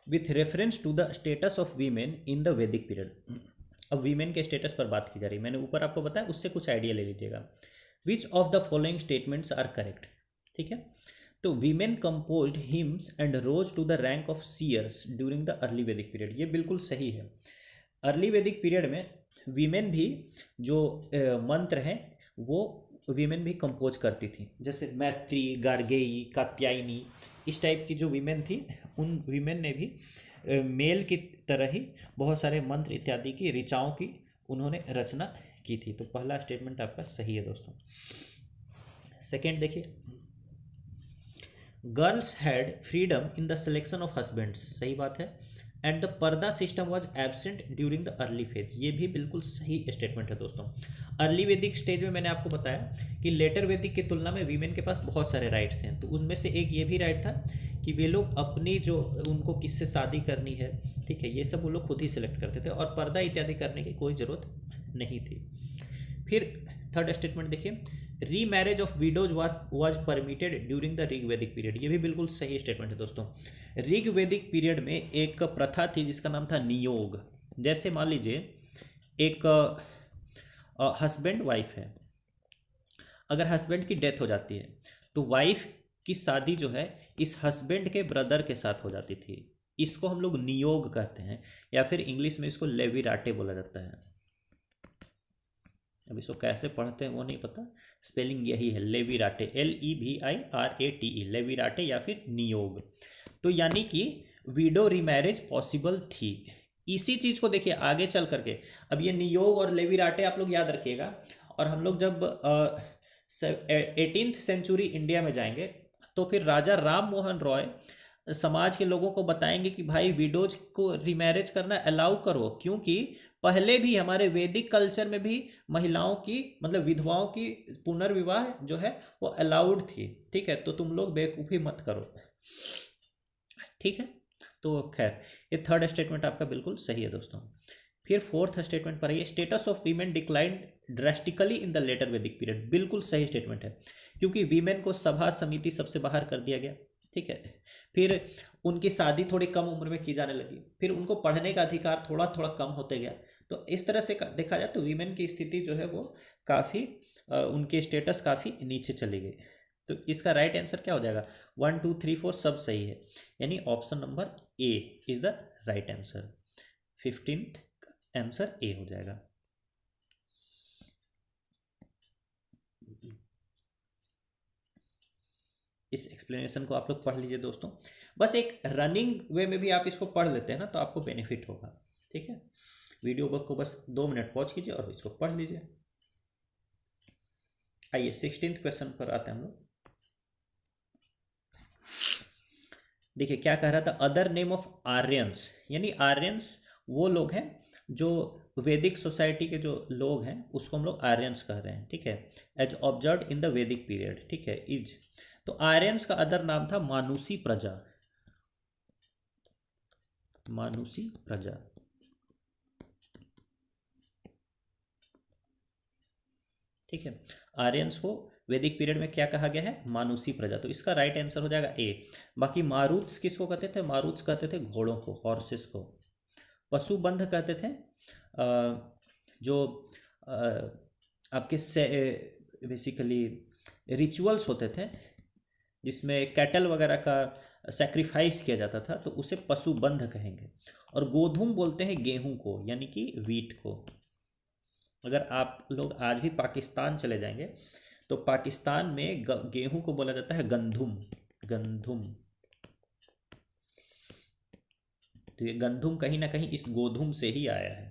With reference to the status of women in the Vedic period. अब वीमेन के स्टेटस पर बात की जा रही है, मैंने ऊपर आपको बताया, उससे कुछ आइडिया ले लीजिएगा। Which of the following statements are correct. ठीक है, तो women composed hymns and rose to the rank of seers during the early Vedic period. ये बिल्कुल सही है। अर्ली वैदिक पीरियड में वीमेन भी जो मंत्र हैं वो वीमेन भी कंपोज करती थी, जैसे मैत्री, गार्गेयी, कात्यायनी, इस टाइप की जो वीमेन थी, उन वीमेन ने भी मेल की तरह ही बहुत सारे मंत्र इत्यादि की ऋचाओं की उन्होंने रचना की थी। तो पहला स्टेटमेंट आपका सही है दोस्तों। सेकेंड देखिए, girls had freedom in the selection of husbands. सही बात है। And the purdah system was absent during the early phase. ये भी बिल्कुल सही स्टेटमेंट है दोस्तों। अर्ली वैदिक स्टेज में मैंने आपको बताया कि लेटर वैदिक की तुलना में वीमेन के पास बहुत सारे राइट्स थे, तो उनमें से एक ये भी राइट था कि वे लोग अपनी जो उनको किससे शादी करनी है, ठीक है, ये सब वो लोग खुद ही सिलेक्ट करते थे और पर्दा इत्यादि करने की कोई ज़रूरत नहीं थी। फिर थर्ड स्टेटमेंट देखिए, री marriage of widows was permitted during the Rig Vedic period. ये भी बिल्कुल सही स्टेटमेंट है दोस्तों। ऋग वैदिक पीरियड में एक प्रथा थी जिसका नाम था नियोग। जैसे मान लीजिए एक हस्बैंड वाइफ है, अगर हस्बैंड की डेथ हो जाती है तो वाइफ की शादी जो है इस हस्बैंड के ब्रदर के साथ हो जाती थी। इसको हम लोग नियोग कहते हैं, या फिर इंग्लिश में इसको लेविराटे बोला जाता है। अब इसको कैसे पढ़ते हैं वो नहीं पता, स्पेलिंग यही है, लेविराटे, LEVIRATE, लेविराटे या फिर नियोग। तो यानी कि विडो रीमैरिज पॉसिबल थी। इसी चीज़ को देखिए आगे चल करके, अब ये नियोग और लेविराटे आप लोग याद रखिएगा। और हम लोग जब 18th सेंचुरी इंडिया में जाएंगे तो फिर राजा राम मोहन रॉय समाज के लोगों को बताएंगे कि भाई विडोज को रीमैरिज करना अलाउ करो, क्योंकि पहले भी हमारे वैदिक कल्चर में भी महिलाओं की, मतलब विधवाओं की पुनर्विवाह जो है वो अलाउड थी। ठीक है, तो तुम लोग बेवकूफ़ी मत करो। ठीक है, तो खैर ये थर्ड स्टेटमेंट आपका बिल्कुल सही है दोस्तों। फिर फोर्थ स्टेटमेंट पर आइए, status of women declined drastically in the later Vedic period. बिल्कुल सही स्टेटमेंट है, क्योंकि वीमेन को सभा समिति सबसे बाहर कर दिया गया। ठीक है, फिर उनकी शादी थोड़ी कम उम्र में की जाने लगी, फिर उनको पढ़ने का अधिकार थोड़ा थोड़ा कम होते गया। तो इस तरह से देखा जाए तो वीमेन की स्थिति जो है वो काफ़ी, उनके स्टेटस काफ़ी नीचे चली गई। तो इसका राइट आंसर क्या हो जाएगा, 1 2 3 4 सब सही है, यानी option number A is the right answer. 15th answer A हो जाएगा। इस एक्सप्लेनेशन को आप लोग पढ़ लीजिए दोस्तों। बस एक रनिंग वे में भी आप इसको पढ़ लेते हैं ना तो आपको बेनिफिट होगा। ठीक है, वीडियो को बस 2 मिनट पॉज कीजिए और इसको पढ़ लीजिए। आइए 16th क्वेश्चन पर आते हैं हम लोग। देखिए क्या कह रहा था, अदर नेम ऑफ आर्यंस, यानी आर्यंस वो लोग हैं जो वैदिक सोसाइटी के जो लोग हैं उसको हम लोग आर्यंस कह रहे हैं। ठीक है, as observe in the Vedic period. ठीक है, इज, तो आर्यंस का अदर नाम था मानुसी प्रजा। मानुसी प्रजा। ठीक है, आर्यंस को वैदिक पीरियड में क्या कहा गया है, मानुसी प्रजा। तो इसका राइट आंसर हो जाएगा ए। बाकी मारुत्स किसको कहते थे, मारुत्स कहते थे घोड़ों को, हॉर्सेस को। पशुबंध कहते थे जो आपके बेसिकली रिचुअल्स होते थे जिसमें कैटल वगैरह का सैक्रिफाइस किया जाता था, तो उसे पशुबंध कहेंगे। और गोधूम बोलते हैं गेहूं को, यानी कि वीट को। अगर आप लोग आज भी पाकिस्तान चले जाएंगे तो पाकिस्तान में गेहूं को बोला जाता है गंधुम। गंधुम, तो ये गंधुम कहीं ना कहीं इस गोधूम से ही आया है।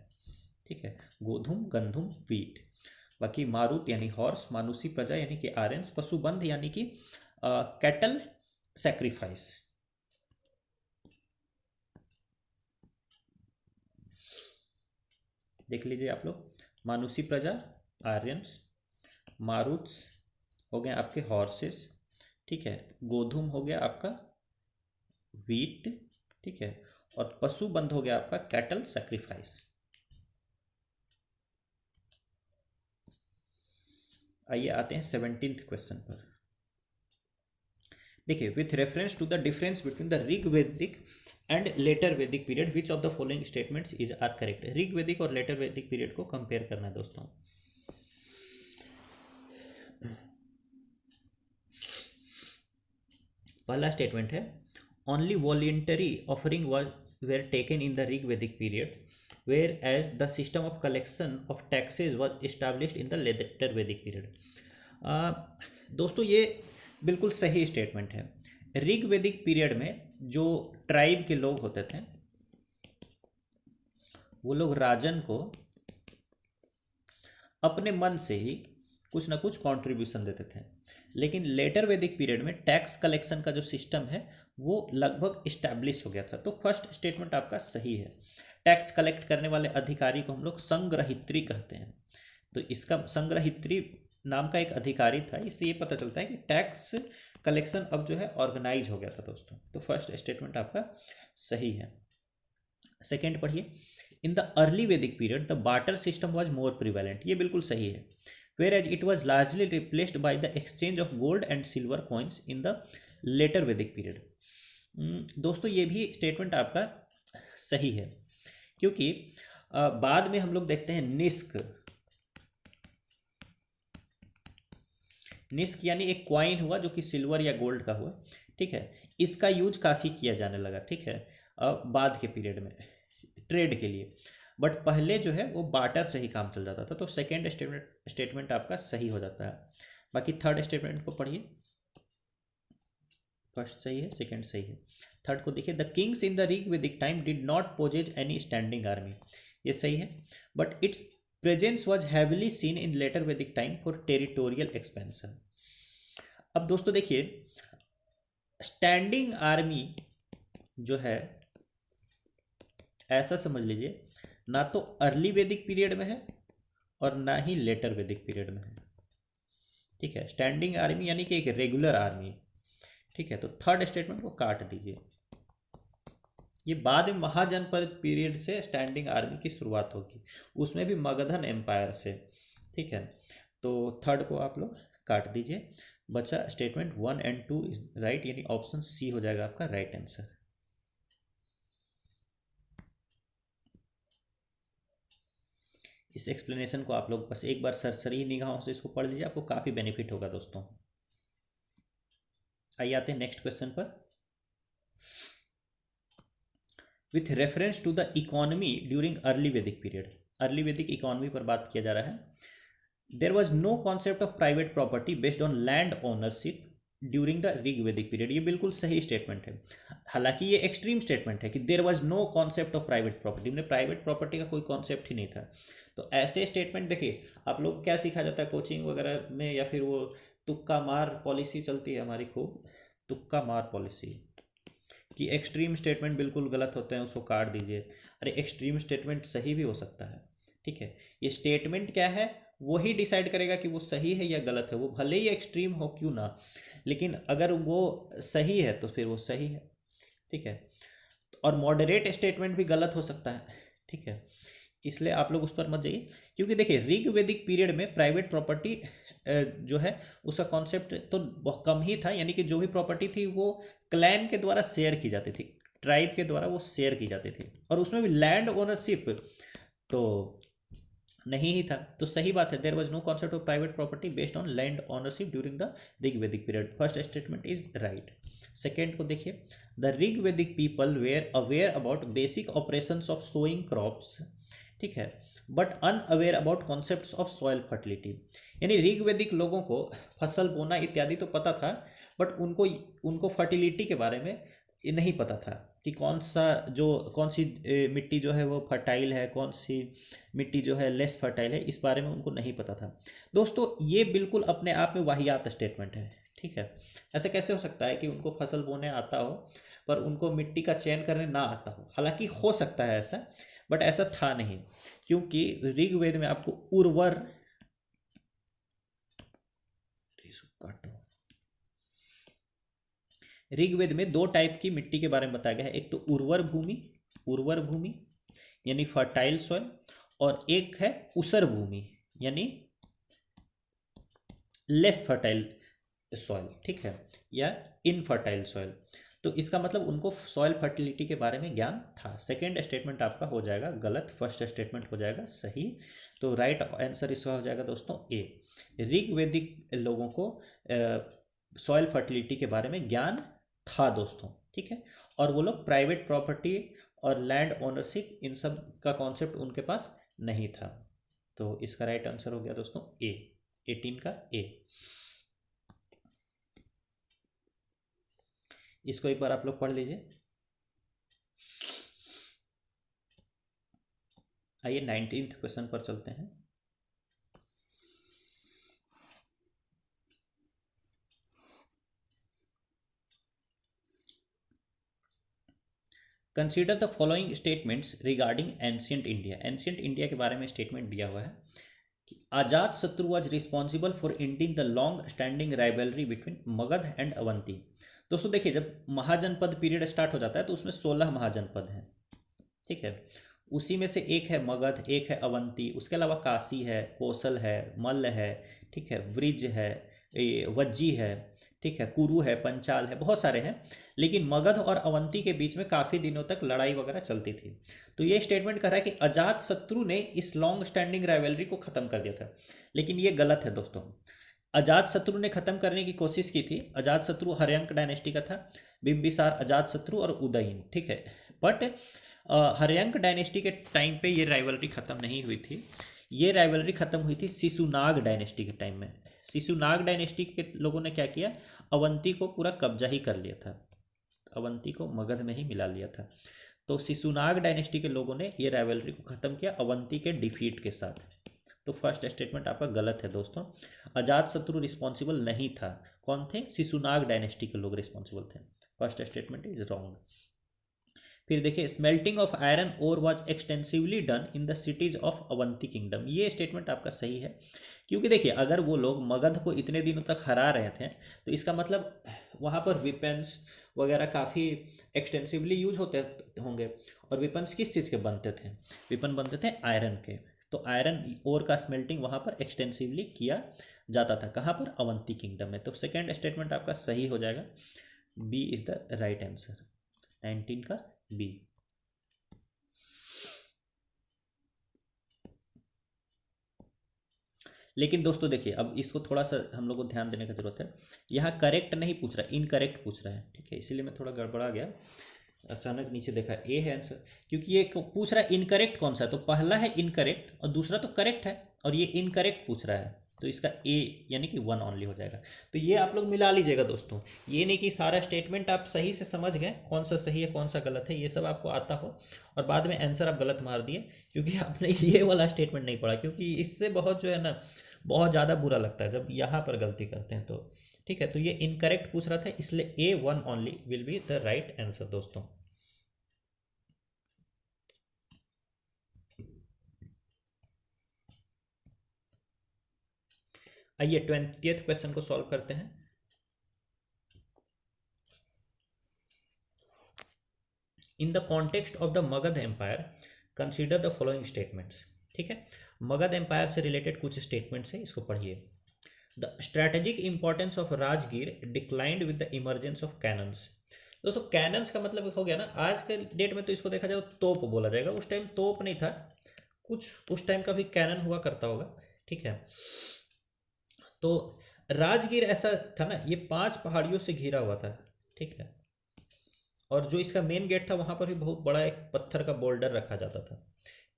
ठीक है, गोधूम, गंधुम, वीट। बाकी मारुत यानी हॉर्स, मानुसी प्रजा यानी कि आर्यंस, पशुबंध यानी कि कैटल सैक्रिफाइस। देख लीजिए आप लोग, मानुषी प्रजा आर्यंस, मारुत्स हो गए आपके हॉर्सेस, ठीक है, गोधूम हो गया आपका व्हीट, ठीक है, और पशु बंध हो गया आपका कैटल सैक्रिफाइस। आइए आते हैं 17th क्वेश्चन पर। देखिए, with reference to the difference between the Rig Vedic and later Vedic period which of the following statements is are correct. Rig Vedic और लेटर वैदिक पीरियड को कंपेयर करना है दोस्तों। पहला स्टेटमेंट है, only voluntary offering was were taken in the Rig Vedic period whereas the system of collection of taxes was established in the later Vedic period. दोस्तों ये बिल्कुल सही स्टेटमेंट है। ऋग वैदिक पीरियड में जो ट्राइब के लोग होते थे वो लोग राजन को अपने मन से ही कुछ ना कुछ कंट्रीब्यूशन देते थे, लेकिन लेटर वैदिक पीरियड में टैक्स कलेक्शन का जो सिस्टम है वो लगभग इस्टेब्लिश हो गया था। तो फर्स्ट स्टेटमेंट आपका सही है। टैक्स कलेक्ट करने वाले अधिकारी को हम लोग संग्रहित्री कहते हैं। तो इसका संग्रहित्री नाम का एक अधिकारी था, इससे ये पता चलता है कि टैक्स कलेक्शन अब जो है ऑर्गेनाइज हो गया था दोस्तों। तो फर्स्ट स्टेटमेंट आपका सही है। सेकेंड पढ़िए, इन the early Vedic period the barter system was more prevalent. ये बिल्कुल सही है। whereas it was largely replaced by the exchange of gold and silver coins in the later Vedic period। दोस्तों ये भी स्टेटमेंट आपका सही है, क्योंकि बाद में हम लोग देखते हैं निस्क यानी एक क्वाइन हुआ जो कि सिल्वर या गोल्ड का हुआ, ठीक है, इसका यूज काफ़ी किया जाने लगा, ठीक है, बाद के पीरियड में ट्रेड के लिए। बट पहले जो है वो बार्टर से ही काम चल जाता था। तो सेकेंड स्टेटमेंट आपका सही हो जाता है। बाकी थर्ड स्टेटमेंट को पढ़िए। फर्स्ट सही है, सेकेंड सही है। थर्ड को देखिए, the kings in the Rig Vedic time did not possess any standing army. ये सही है, but its presence was heavily seen in later Vedic time for territorial expansion. अब दोस्तों देखिए, स्टैंडिंग आर्मी जो है ऐसा समझ लीजिए, ना तो अर्ली वैदिक पीरियड में है और ना ही लेटर वैदिक पीरियड में है, ठीक है। स्टैंडिंग आर्मी यानी कि एक रेगुलर आर्मी, ठीक है। तो थर्ड स्टेटमेंट को काट दीजिए। ये बाद में महाजनपद पीरियड से स्टैंडिंग आर्मी की शुरुआत होगी, उसमें भी मगधन एम्पायर से, ठीक है। तो थर्ड को आप लोग काट दीजिए। बचा स्टेटमेंट 1 और 2 इज राइट, यानी ऑप्शन सी हो जाएगा आपका राइट आंसर। इस एक्सप्लेनेशन को आप लोग बस एक बार सरसरी निगाहों से इसको पढ़ लीजिए, आपको काफ़ी बेनिफिट होगा दोस्तों। आइए आते हैं नेक्स्ट क्वेश्चन पर। With reference to the economy during early Vedic period, early Vedic economy पर बात किया जा रहा है। There was no concept of private property based on land ownership during the Rig Vedic period. ये बिल्कुल सही स्टेटमेंट है। हालांकि ये एक्सट्रीम स्टेटमेंट है कि there was no concept of private property, में प्राइवेट प्रॉपर्टी का कोई कॉन्सेप्ट ही नहीं था। तो ऐसे स्टेटमेंट देखिए, आप लोग क्या सीखा जाता है कोचिंग वगैरह में, या फिर वो तुक्का मार पॉलिसी चलती है हमारी खूब, तुक्का मार पॉलिसी, कि एक्सट्रीम स्टेटमेंट बिल्कुल गलत होते हैं उसको काट दीजिए। अरे एक्सट्रीम स्टेटमेंट सही भी हो सकता है, ठीक है। ये स्टेटमेंट क्या है वही डिसाइड करेगा कि वो सही है या गलत है। वो भले ही एक्सट्रीम हो क्यों ना, लेकिन अगर वो सही है तो फिर वो सही है, ठीक है। और मॉडरेट स्टेटमेंट भी गलत हो सकता है, ठीक है। इसलिए आप लोग उस पर मत जाइए, क्योंकि देखिए ऋग वैदिक पीरियड में प्राइवेट प्रॉपर्टी जो है उसका कॉन्सेप्ट तो बहुत कम ही था, यानी कि जो भी प्रॉपर्टी थी वो क्लैन के द्वारा शेयर की जाती थी, ट्राइब के द्वारा वो शेयर की जाती थी, और उसमें भी लैंड ओनरशिप तो नहीं ही था। तो सही बात है, there was no concept of private property based on land ownership during the Rig Vedic period. First statement is right. Second को देखिए, the Rig Vedic people were aware about basic operations of sowing crops, ठीक है, but unaware about concepts of soil fertility. यानी ऋग वैदिक लोगों को फसल बोना इत्यादि तो पता था, बट उनको फर्टिलिटी के बारे में नहीं पता था कि कौन सी मिट्टी जो है वो फर्टाइल है, कौन सी मिट्टी जो है लेस फर्टाइल है, इस बारे में उनको नहीं पता था। दोस्तों ये बिल्कुल अपने आप में वाहियात स्टेटमेंट है, ठीक है। ऐसे कैसे हो सकता है कि उनको फसल बोने आता हो पर उनको मिट्टी का चयन करने ना आता हो? हालांकि हो सकता है ऐसा, बट ऐसा था नहीं, क्योंकि ऋग्वेद में आपको उर्वर, काटो, ऋग्वेद में दो टाइप की मिट्टी के बारे में बताया गया है। एक तो उर्वर भूमि यानी फर्टाइल सॉइल, और एक है ऊसर भूमि यानी लेस फर्टाइल सॉइल, ठीक है, या इनफर्टाइल सॉइल। तो इसका मतलब उनको सॉइल फर्टिलिटी के बारे में ज्ञान था। सेकेंड स्टेटमेंट आपका हो जाएगा गलत, फर्स्ट स्टेटमेंट हो जाएगा सही। तो राइट आंसर इसका हो जाएगा दोस्तों ए। ऋग्वेदिक लोगों को सॉइल फर्टिलिटी के बारे में ज्ञान था दोस्तों, ठीक है। और वो लोग प्राइवेट प्रॉपर्टी और लैंड ओनरशिप इन सब का कॉन्सेप्ट उनके पास नहीं था। तो इसका राइट आंसर हो गया दोस्तों ए, 18 का ए। इसको एक बार आप लोग पढ़ लीजिए। आइए 19th क्वेश्चन पर चलते हैं। Consider the following statements regarding ancient India. Ancient India के बारे में स्टेटमेंट दिया हुआ है कि अजात शत्रु was responsible for ending the long standing rivalry between Magadh and Avanti. दोस्तों देखिए, जब महाजनपद पीरियड स्टार्ट हो जाता है तो उसमें 16 महाजनपद हैं, ठीक है। उसी में से एक है मगध, एक है अवंती, उसके अलावा काशी है, कोसल है, मल्ल है, ठीक है, वृज है, वज्जी है, ठीक है, कुरु है, पंचाल है, बहुत सारे हैं। लेकिन मगध और अवंती के बीच में काफ़ी दिनों तक लड़ाई वगैरह चलती थी। तो ये स्टेटमेंट कर रहा है कि अजात शत्रु ने इस लॉन्ग स्टैंडिंग राइवलरी को ख़त्म कर दिया था। लेकिन ये गलत है दोस्तों। अजात शत्रु ने ख़त्म करने की कोशिश की थी। अजात शत्रु हर्यंक डायनेस्टी का था, बिंबिसार, अजात शत्रु और उदयन, ठीक है। बट हर्यंक डायनेस्टी के टाइम पे ये राइवलरी ख़त्म नहीं हुई थी। ये राइवलरी ख़त्म हुई थी शिशुनाग डायनेस्टी के टाइम में। शिशुनाग डायनेस्टी के लोगों ने क्या किया, अवंती को पूरा कब्जा ही कर लिया था, अवंती को मगध में ही मिला लिया था। तो शिशुनाग डायनेस्टी के लोगों ने ये राइवलरी को ख़त्म किया अवंती के डिफीट के साथ। तो फर्स्ट स्टेटमेंट आपका गलत है दोस्तों। अजात शत्रु रिस्पॉन्सिबल नहीं था। कौन थे, शिशुनाग डायनेस्टी के लोग रिस्पॉन्सिबल थे। First statement is wrong. फिर देखिए, smelting of iron ore was extensively done in the cities of Avanti kingdom. ये स्टेटमेंट आपका सही है, क्योंकि देखिए अगर वो लोग मगध को इतने दिनों तक हरा रहे थे तो इसका मतलब वहाँ पर वेपन्स वगैरह काफ़ी एक्सटेंसिवली यूज होते होंगे। और वेपन्स किस चीज़ के बनते थे, वेपन बनते थे आयरन के। तो आयरन ओर का स्मेल्टिंग वहाँ पर एक्सटेंसिवली किया जाता था। कहाँ पर, अवंती किंगडम में। तो सेकेंड स्टेटमेंट आपका सही हो जाएगा, B is the right answer, 19 का बी। लेकिन दोस्तों देखिए, अब इसको थोड़ा सा हम लोग को ध्यान देने की जरूरत है। यहाँ करेक्ट नहीं पूछ रहा, इनकरेक्ट पूछ रहा है, ठीक है। इसीलिए मैं थोड़ा गड़बड़ा गया, अचानक नीचे देखा ए है आंसर, क्योंकि ये पूछ रहा है इनकरेक्ट कौन सा है। तो पहला है इनकरेक्ट और दूसरा तो करेक्ट है, और ये इनकरेक्ट पूछ रहा है। तो इसका ए यानी कि 1 ऑनली हो जाएगा। तो ये आप लोग मिला लीजिएगा दोस्तों। ये नहीं कि सारा स्टेटमेंट आप सही से समझ गए, कौन सा सही है कौन सा गलत है, ये सब आपको आता हो और बाद में आंसर आप गलत मार दिए क्योंकि आपने ये वाला स्टेटमेंट नहीं पढ़ा। क्योंकि इससे बहुत जो है ना, बहुत ज़्यादा बुरा लगता है जब यहाँ पर गलती करते हैं। तो ठीक है, तो ये इनकरेक्ट पूछ रहा था, इसलिए A 1 only will be the right answer दोस्तों। आइए 20th क्वेश्चन को सॉल्व करते हैं। In the context of the Magadha empire consider the following statements. ठीक है, मगध एम्पायर से रिलेटेड कुछ स्टेटमेंट्स हैं, इसको पढ़िए। The strategic importance of Rajgir declined with the emergence of cannons. दोस्तों कैनन्स का मतलब हो गया ना, आज के डेट में तो इसको देखा जाए तो तोप बोला जाएगा। उस टाइम तोप नहीं था, कुछ उस टाइम का भी कैनन हुआ करता होगा, ठीक है। तो राजगीर ऐसा था ना, ये 5 पहाड़ियों से घिरा हुआ था, ठीक है। और जो इसका मेन गेट था वहाँ पर भी बहुत बड़ा एक पत्थर का बोल्डर रखा जाता था,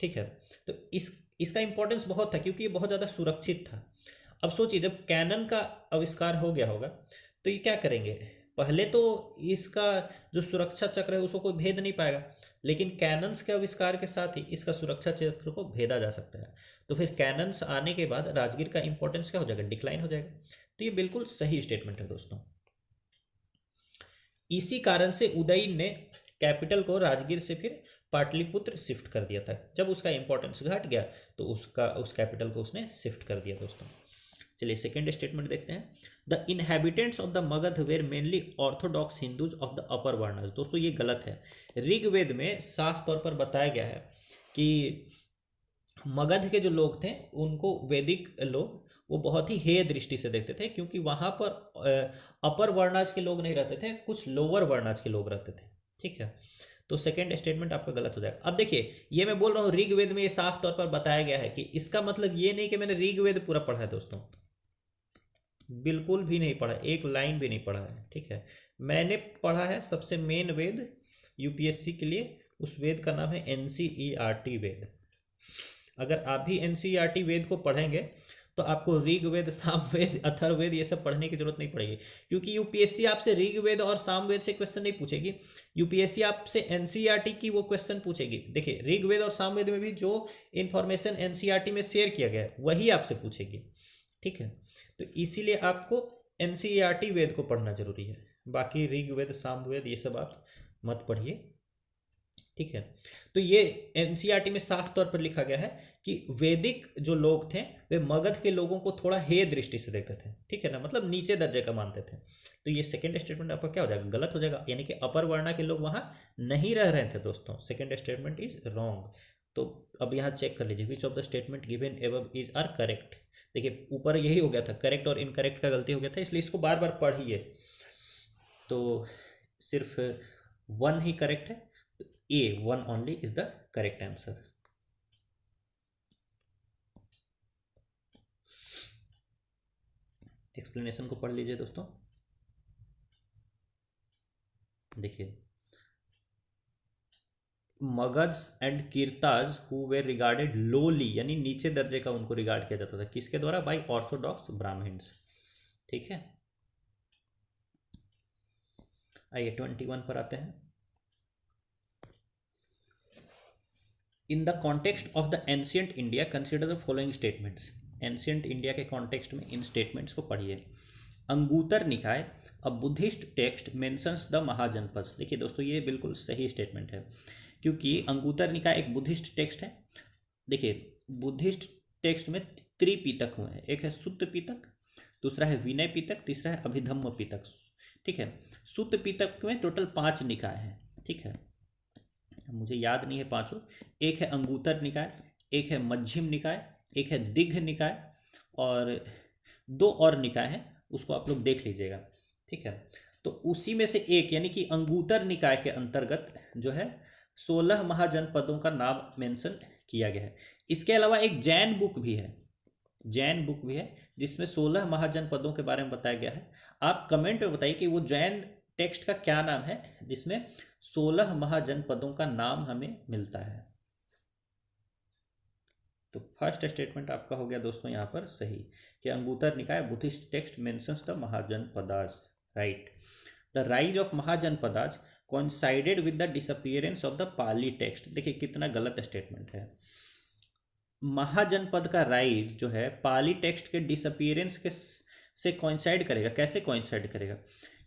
ठीक है। तो इसका इंपॉर्टेंस बहुत था क्योंकि ये बहुत ज़्यादा सुरक्षित था। अब सोचिए, जब कैनन का आविष्कार हो गया होगा तो ये क्या करेंगे, पहले तो इसका जो सुरक्षा चक्र है उसको कोई भेद नहीं पाएगा, लेकिन कैनन्स के आविष्कार के साथ ही इसका सुरक्षा चक्र को भेदा जा सकता है। तो फिर कैनन्स आने के बाद राजगीर का इंपॉर्टेंस क्या हो जाएगा, डिक्लाइन हो जाएगा। तो ये बिल्कुल सही स्टेटमेंट है दोस्तों। इसी कारण से उदयन ने कैपिटल को राजगीर से फिर पाटलिपुत्र शिफ्ट कर दिया था। जब उसका इंपॉर्टेंस घट गया तो उस कैपिटल को उसने शिफ्ट कर दिया दोस्तों। चलिए सेकेंड स्टेटमेंट देखते हैं। The inhabitants of the Magadha were mainly orthodox Hindus of the upper varnas. दोस्तों ये गलत है। ऋग्वेद में साफ तौर पर बताया गया है कि मगध के जो लोग थे उनको वैदिक लोग वो बहुत ही हेय दृष्टि से देखते थे, क्योंकि वहाँ पर अपर वर्णाज के लोग नहीं रहते थे, कुछ लोअर वर्णाज के लोग रहते थे। ठीक है, तो सेकेंड स्टेटमेंट आपका गलत हो जाएगा। अब देखिए ये मैं बोल रहा हूँ ऋग्वेद में ये साफ तौर पर बताया गया है कि इसका मतलब ये नहीं कि मैंने ऋग्वेद पूरा पढ़ा है दोस्तों, बिल्कुल भी नहीं पढ़ा, एक लाइन भी नहीं पढ़ा है। ठीक है, मैंने पढ़ा है सबसे मेन वेद यूपीएससी के लिए, उस वेद का नाम है एनसीईआरटी वेद। अगर आप भी एनसीईआरटी वेद को पढ़ेंगे तो आपको ऋग्वेद, सामवेद, अथर्ववेद ये सब पढ़ने की जरूरत नहीं पड़ेगी, क्योंकि यूपीएससी आपसे ऋग्वेद और सामवेद से क्वेश्चन नहीं पूछेगी। यूपीएससी आपसे एनसीईआरटी की वो क्वेश्चन पूछेगी। देखिए ऋग्वेद और सामवेद में भी जो इन्फॉर्मेशन एनसीईआरटी में शेयर किया गया है वही आपसे पूछेगी। ठीक है, तो इसीलिए आपको एनसीईआरटी वेद को पढ़ना जरूरी है, बाकी ऋग्वेद सामवेद ये सब आप मत पढ़िए। ठीक है, तो ये एनसीईआरटी में साफ तौर पर लिखा गया है कि वैदिक जो लोग थे वे मगध के लोगों को थोड़ा हेय दृष्टि से देखते थे। ठीक है ना, मतलब नीचे दर्जे का मानते थे। तो ये सेकंड स्टेटमेंट आपका क्या हो जाएगा, गलत हो जाएगा, यानी कि अपर वर्णा के लोग वहां नहीं रह रहे थे दोस्तों। Second statement is wrong. तो अब यहाँ चेक कर लीजिए, which of the statement given above is are correct. देखिए ऊपर यही हो गया था, करेक्ट और इनकरेक्ट का गलती हो गया था, इसलिए इसको बार बार पढ़िए। तो सिर्फ वन ही करेक्ट है, A one only is the correct answer. Explanation को पढ़ लीजिए दोस्तों। देखिए Magadha and Kiratas who were regarded lowly, यानी नीचे दर्जे का उनको रिगार्ड किया जाता था, किसके द्वारा, बाई ऑर्थोडॉक्स ब्राह्मण्स। ठीक है, आइए 21 पर आते हैं। In the context of the ancient India consider the following statements. Ancient India के कॉन्टेक्स्ट में इन स्टेटमेंट्स को पढ़िए। Anguttara Nikaya a Buddhist text mentions the Mahajanapada. देखिए दोस्तों ये बिल्कुल सही स्टेटमेंट है, क्योंकि अंगूतर निकाय एक बुद्धिस्ट टेक्स्ट है। देखिए बुद्धिस्ट टेक्स्ट में त्रिपीतक हुए हैं, एक है सुत्त पीतक, दूसरा है विनय पीतक, तीसरा है अभिधम्म पीतक। ठीक है, सुत्त पीतक में टोटल 5 निकाय हैं। ठीक है, मुझे याद नहीं है पांचों, एक है अंगूतर निकाय, एक है मध्यम निकाय, एक है दिग्ध निकाय, और 2 और निकाय हैं, उसको आप लोग देख लीजिएगा। ठीक है, तो उसी में से एक यानी कि अंगूतर निकाय के अंतर्गत जो है 16 महाजनपदों का नाम मेंशन किया गया है। इसके अलावा एक जैन बुक भी है, जैन बुक भी है जिसमें 16 महाजनपदों के बारे में बताया गया है। आप कमेंट में बताइए कि वो जैन टेक्स्ट का क्या नाम है जिसमें 16 महाजनपदों का नाम हमें मिलता है। तो फर्स्ट स्टेटमेंट आपका हो गया दोस्तों यहाँ पर सही, कि अंगूतर निकाय Buddhist text mentions the mahajanapadas, right. The rise of mahajanapadas coincided with the disappearance of the Pali text. देखिए कितना गलत स्टेटमेंट है। महाजनपद का राइज जो है पाली टेक्स्ट के डिसअपियरेंस के से कोइंसाइड करेगा। कैसे कोइंसाइड करेगा,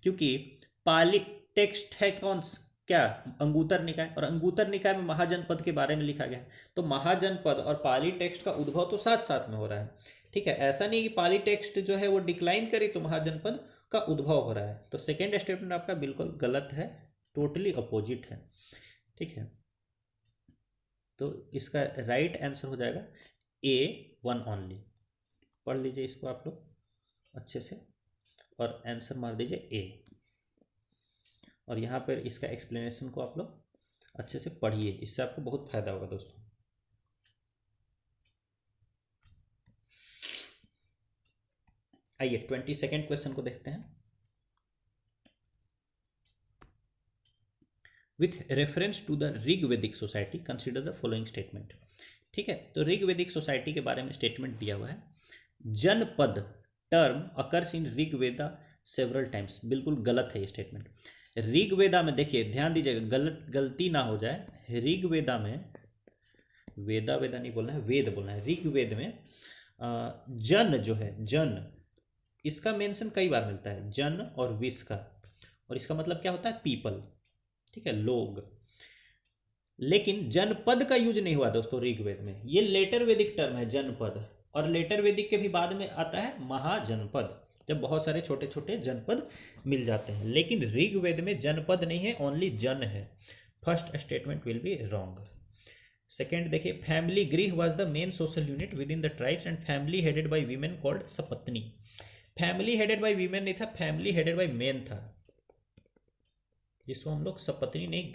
क्योंकि पाली टेक्स्ट है कौन, क्या, अंगूतर निकाय, और अंगूतर निकाय में महाजनपद के बारे में लिखा गया है। तो महाजनपद और पाली टेक्स्ट का उद्भव तो साथ साथ में हो रहा है। ठीक है, ऐसा नहीं कि पाली टेक्स्ट जो है वो डिक्लाइन करे तो महाजनपद का उद्भव हो रहा है। तो सेकेंड स्टेटमेंट आपका बिल्कुल गलत है, टोटली अपोजिट है। ठीक है, तो इसका राइट आंसर हो जाएगा ए वन ओनली। पढ़ लीजिए इसको आप लोग अच्छे से और आंसर मार दीजिए ए, और यहाँ पर इसका एक्सप्लेनेशन को आप लोग अच्छे से पढ़िए, इससे आपको बहुत फायदा होगा दोस्तों। आइए 22 क्वेश्चन को देखते हैं। With reference to the Rigvedic society consider the following statement. ठीक है, तो ऋग्वेदिक सोसाइटी के बारे में स्टेटमेंट दिया हुआ है। जनपद term occurs in Rigveda several times. बिल्कुल गलत है ये स्टेटमेंट। ऋग्वेदा में देखिए ध्यान दीजिएगा, गलती ना हो जाए। ऋग्वेदा में, वेदा वेदा नहीं बोलना है, वेद बोलना है। ऋग्वेद में जन जो है, जन, इसका मेंशन कई बार मिलता है, जन और विश का, और इसका मतलब क्या होता है, पीपल। ठीक है, लोग। लेकिन जनपद का यूज नहीं हुआ दोस्तों ऋग्वेद में। ये लेटर वेदिक टर्म है जनपद, और लेटर वेदिक के भी बाद में आता है महाजनपद, जब बहुत सारे छोटे छोटे जनपद मिल जाते हैं। लेकिन ऋग्वेद में जनपद नहीं है, ओनली जन है। First statement will be wrong. Second देखिए, family griha was the main social unit within the tribes and family headed by women called sapatni. Family headed by women नहीं था, फैमिली हेडेड बाई मेन था, जिसको हम लोग सपत्नी नहीं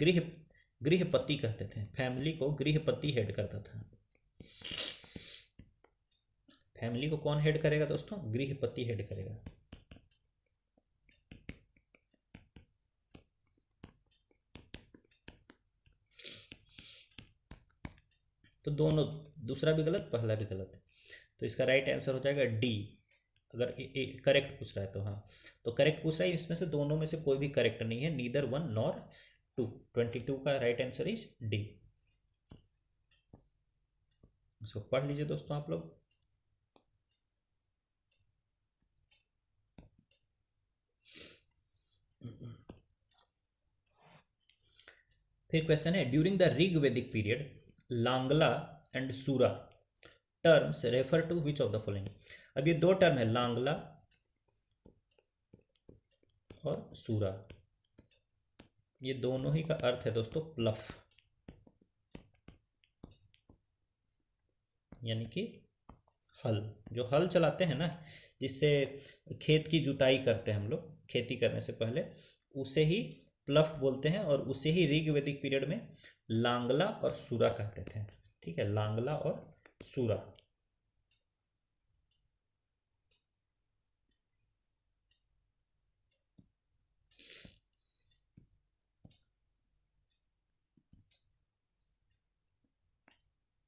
गृहपति कहते थे। फैमिली को गृहपति हेड करता था। फैमिली को कौन हेड करेगा दोस्तों? गृहपति हेड करेगा। तो दोनों, दूसरा भी गलत पहला भी गलत, तो इसका राइट आंसर हो जाएगा डी। अगर करेक्ट पूछ रहा है तो हाँ, तो करेक्ट पूछ रहा है, इसमें से दोनों में से कोई भी करेक्ट नहीं है, नीदर वन नॉर टू। 22 का राइट आंसर इज डी। इसको पढ़ लीजिए दोस्तों आप लोग। फिर क्वेश्चन है, during the Rig Vedic period langala and sura terms refer to which of the following. अब ये दो टर्म है, लांगला और सूरा, ये दोनों ही का अर्थ है दोस्तों प्लफ, यानी कि हल। जो हल चलाते हैं ना, जिससे खेत की जुताई करते हैं हम लोग खेती करने से पहले, उसे ही प्लफ बोलते हैं, और उसे ही ऋग वैदिक पीरियड में लांगला और सूरा कहते थे। ठीक है, लांगला और सूरा।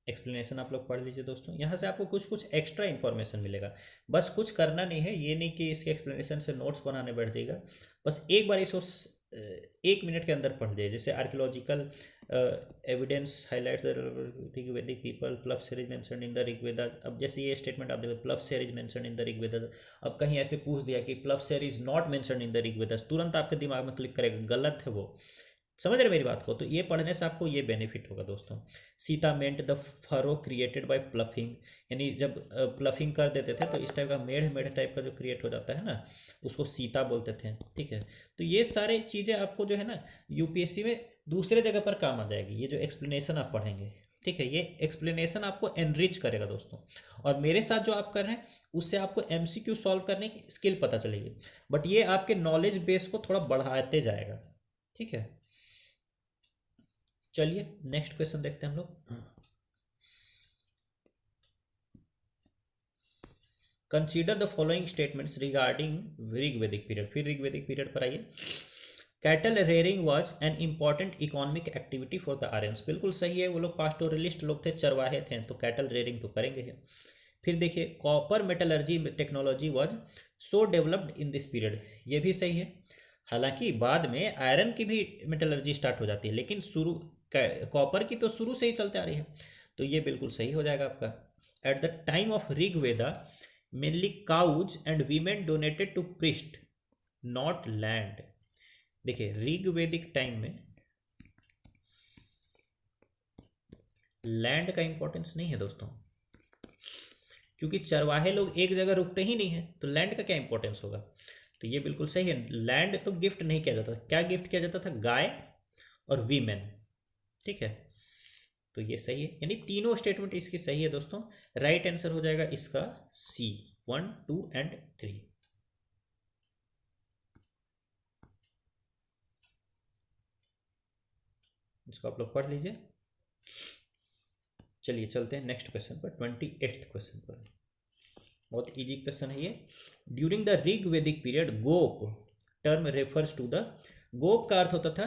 एक्सप्लेनेशन आप लोग पढ़ लीजिए दोस्तों, यहाँ से आपको कुछ कुछ एक्स्ट्रा इन्फॉर्मेशन मिलेगा। बस कुछ करना नहीं है, ये नहीं कि इसके एक्सप्लेनेशन से नोट्स बनाने बैठ जाएगा। बस एक बार इसको 1 मिनट के अंदर पढ़ जाइए। जैसे archaeological evidence highlights the Rigvedic people, plough share is mentioned in the Rigveda. अब जैसे ये स्टेटमेंट आप देखो, plough share is mentioned in the Rigveda. अब कहीं ऐसे पूछ दिया कि plough share is not mentioned in the Rigveda, तुरंत आपके दिमाग में क्लिक करेगा गलत है वो। समझ रहे मेरी बात को? तो ये पढ़ने से आपको ये बेनिफिट होगा दोस्तों। सीता मेंट the furrow created by ploughing, यानी जब प्लफिंग कर देते थे तो इस टाइप का मेढ़ मेढ़ टाइप का जो क्रिएट हो जाता है ना, उसको सीता बोलते थे। ठीक है, तो ये सारे चीज़ें आपको जो है ना यूपीएससी में दूसरे जगह पर काम आ जाएगी, ये जो एक्सप्लेनेशन आप पढ़ेंगे। ठीक है, ये एक्सप्लेनेशन आपको एनरिच करेगा दोस्तों, और मेरे साथ जो आप कर रहे हैं उससे आपको एमसीक्यू सॉल्व करने की स्किल पता चलेगी, बट ये आपके नॉलेज बेस को थोड़ा बढ़ाते जाएगा। ठीक है, चलिए नेक्स्ट क्वेश्चन देखते हैं हम लोग। Consider the following statements regarding Rigvedic period. फिर ऋग्वेदिक पीरियड पर आइए। Cattle rearing was an important economic activity for the Aryans. बिल्कुल सही है, वो लोग पास्टोरलिस्ट लोग थे, चरवाहे थे, तो कैटल रेयरिंग तो करेंगे ही। फिर देखिए, copper metallurgy technology was so developed in this period. ये भी सही है, हालांकि बाद में आयरन की भी मेटलर्जी स्टार्ट हो जाती है, लेकिन शुरू कॉपर की तो शुरू से ही चलते आ रही है, तो ये बिल्कुल सही हो जाएगा आपका। At the time of Rigveda mainly cows and women donated to priest not land. देखिए, ऋग्वेदिक टाइम में लैंड का इंपॉर्टेंस नहीं है दोस्तों, क्योंकि चरवाहे लोग एक जगह रुकते ही नहीं है, तो लैंड का क्या इंपॉर्टेंस होगा। तो ये बिल्कुल सही है, लैंड तो गिफ्ट नहीं किया जाता। क्या गिफ्ट किया जाता था? गाय और वीमेन। ठीक है, तो ये सही है, यानी तीनों स्टेटमेंट इसकी सही है दोस्तों। राइट आंसर हो जाएगा इसका सी, 1, 2 एंड 3। इसको आप लोग पढ़ लीजिए। चलिए चलते हैं नेक्स्ट क्वेश्चन पर, 28th क्वेश्चन पर। बहुत इजी क्वेश्चन है ये। During the Rig Vedic period gopa term refers to the, गोप का अर्थ होता था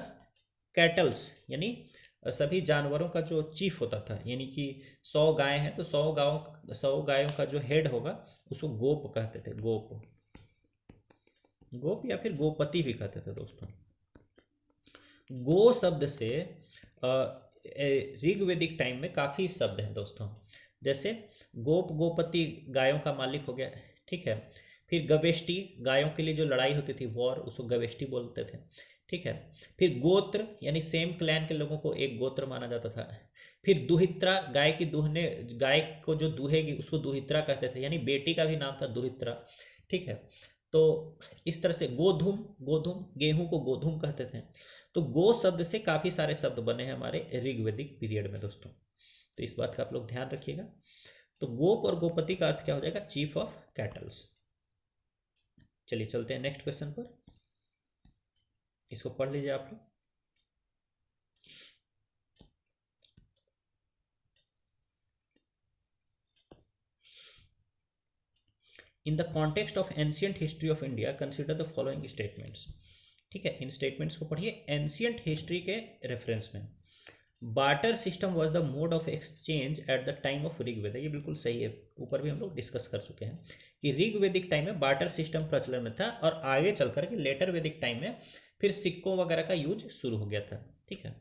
कैटल्स, यानी सभी जानवरों का जो चीफ होता था, यानी कि 100 गाय हैं तो 100 गायों का जो हेड होगा उसको गोप कहते थे। गोप, गोप या फिर गोपति भी कहते थे दोस्तों। गो शब्द से ऋग्वेदिक टाइम में काफ़ी शब्द हैं दोस्तों, जैसे गोप गोपति गायों का मालिक हो गया। ठीक है, फिर गवेष्टि गायों के लिए जो लड़ाई होती थी वॉर, उसको गवेष्टि बोलते थे। ठीक ठीक है। फिर गोत्र यानी सेम क्लैन के लोगों को एक गोत्र माना जाता था। फिर दुहित्रा, गाय की दूहने, गाय को जो दूहेगी उसको दुहित्रा कहते थे, यानी बेटी का भी नाम था दुहित्रा, ठीक है। तो इस तरह से गोधूम, गोधूम गेहूं को गोधूम कहते थे। तो गो शब्द से काफी सारे शब्द बने हैं हमारे ऋग्वैदिक पीरियड में दोस्तों, तो इस बात का आप लोग ध्यान रखिएगा। तो गोप और गोपति का अर्थ क्या हो जाएगा, चीफ ऑफ कैटल्स। चलिए चलते हैं नेक्स्ट क्वेश्चन पर, इसको पढ़ लीजिए आप लोग। In the context of ancient history of India consider the following statements. ठीक है, इन स्टेटमेंट्स को पढ़िए एंशियंट हिस्ट्री के रेफरेंस में। Barter system was the mode of exchange at the time of Rigveda, ये बिल्कुल सही है, ऊपर भी हम लोग डिस्कस कर चुके हैं कि ऋग्वेदिक टाइम में बार्टर सिस्टम प्रचलन में था, और आगे चलकर के लेटर वैदिक टाइम में फिर सिक्कों वगैरह का यूज शुरू हो गया था। ठीक है,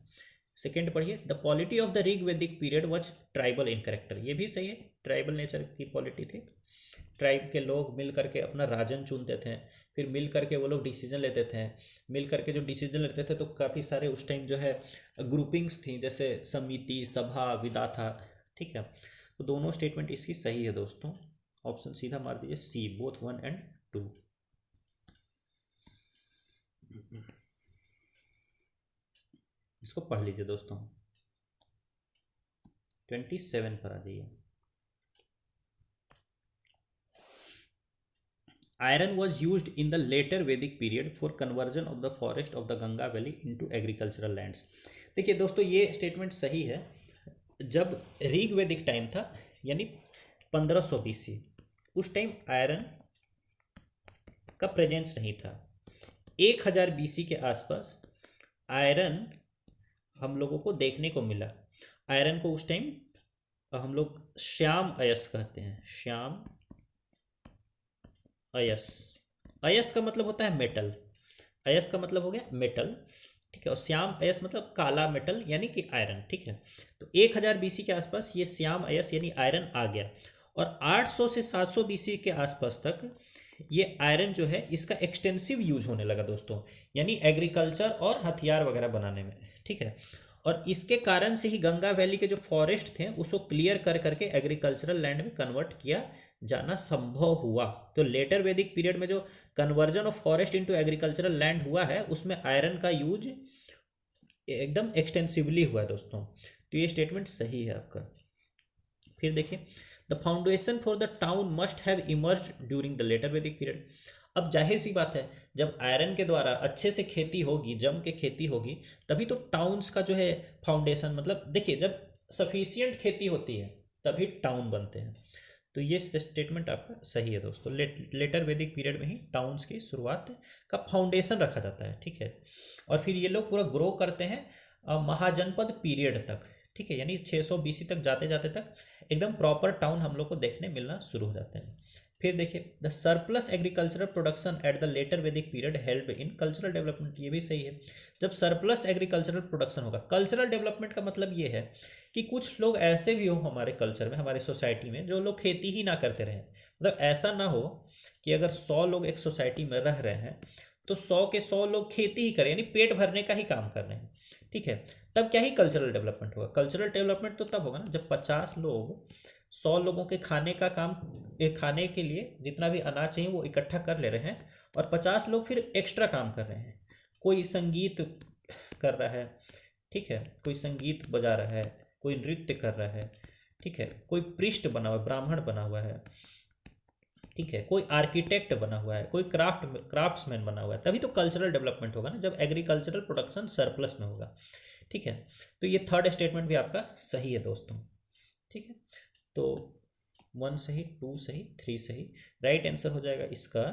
सेकेंड पढ़िए, the polity of the Rigvedic period was tribal in character, ये भी सही है, ट्राइबल नेचर की पॉलिटी थी। ट्राइब के लोग मिल करके अपना राजन चुनते थे, फिर मिल करके वो लोग डिसीजन लेते थे, मिल करके जो डिसीजन लेते थे तो काफ़ी सारे उस टाइम जो है ग्रुपिंग्स थी, जैसे समिति, सभा, विधाता। ठीक है, तो दोनों स्टेटमेंट इसकी सही है दोस्तों, ऑप्शन सीधा मार दीजिए सी, बोथ 1 और 2। इसको पढ़ लीजिए दोस्तों, 27 पर आ जाइए। Iron was used in the later Vedic period for conversion of the forest of the Ganga Valley into agricultural lands। देखिए दोस्तों, ये स्टेटमेंट सही है। जब ऋग्वेदिक टाइम था यानी 1500 BC, उस टाइम आयरन का प्रेजेंस नहीं था। 1000 BC के आसपास आयरन हम लोगों को देखने को मिला। आयरन को उस टाइम हम लोग श्याम अयस कहते हैं, श्याम अयस। अयस का मतलब होता है मेटल, अयस का मतलब हो गया मेटल, ठीक है, और श्याम अयस मतलब काला मेटल यानी कि आयरन। ठीक है, तो 1000 BC के आसपास ये श्याम अयस यानी आयरन आ गया, और 800 से 700 BC के आसपास तक ये आयरन जो है इसका एक्सटेंसिव यूज होने लगा दोस्तों, यानी एग्रीकल्चर और हथियार वगैरह बनाने में। ठीक है, और इसके कारण से ही गंगा वैली के जो फॉरेस्ट थे उसको क्लियर कर करके एग्रीकल्चरल लैंड में कन्वर्ट किया जाना संभव हुआ। तो लेटर वैदिक पीरियड में जो conversion of forest into agricultural land हुआ है उसमें आयरन का यूज एकदम एक्सटेंसिवली हुआ है दोस्तों, तो ये स्टेटमेंट सही है आपका। फिर देखिए, the foundation for the town must have emerged during the later Vedic period. अब जाहिर सी बात है, जब आयरन के द्वारा अच्छे से खेती होगी, जम के खेती होगी, तभी तो टाउन्स का जो है फाउंडेशन, मतलब देखिए जब सफिशियंट खेती होती है तभी टाउन बनते हैं। तो ये स्टेटमेंट आपका सही है दोस्तों, लेटर वैदिक पीरियड में ही टाउन्स की शुरुआत का फाउंडेशन रखा जाता है। ठीक है, और फिर ये लोग पूरा ग्रो करते हैं महाजनपद पीरियड तक। ठीक है, यानी 600 BC तक जाते जाते तक एकदम प्रॉपर टाउन हम लोग को देखने मिलना शुरू हो जाते हैं। फिर देखिए, the surplus agricultural production at the later Vedic period help in cultural development, ये भी सही है। जब सरप्लस एग्रीकल्चरल प्रोडक्शन होगा, कल्चरल डेवलपमेंट का मतलब ये है कि कुछ लोग ऐसे भी हो हमारे कल्चर में, हमारे सोसाइटी में, जो लोग खेती ही ना करते रहें। मतलब ऐसा ना हो कि अगर 100 लोग एक सोसाइटी में रह रहे हैं तो 100 के 100 लोग खेती ही करें, यानी पेट भरने का ही काम कर रहे हैं। ठीक है, तब क्या ही कल्चरल डेवलपमेंट होगा। कल्चरल डेवलपमेंट तो तब होगा ना जब 50 लोग 100 लोगों के खाने का काम, खाने के लिए जितना भी अनाज चाहिए वो इकट्ठा कर ले रहे हैं, और 50 लोग फिर एक्स्ट्रा काम कर रहे हैं। कोई संगीत कर रहा है, ठीक है, कोई संगीत बजा रहा है, कोई नृत्य कर रहा है, ठीक है, कोई पृष्ठ बना हुआ है, ब्राह्मण बना हुआ है, ठीक है, कोई आर्किटेक्ट बना हुआ है, कोई क्राफ्ट्समैन बना हुआ है, तभी तो कल्चरल डेवलपमेंट होगा ना, जब एग्रीकल्चरल प्रोडक्शन सरप्लस में होगा। ठीक है, तो ये थर्ड स्टेटमेंट भी आपका सही है दोस्तों। ठीक है, तो 1 सही, 2 सही, 3 सही, राइट आंसर हो जाएगा इसका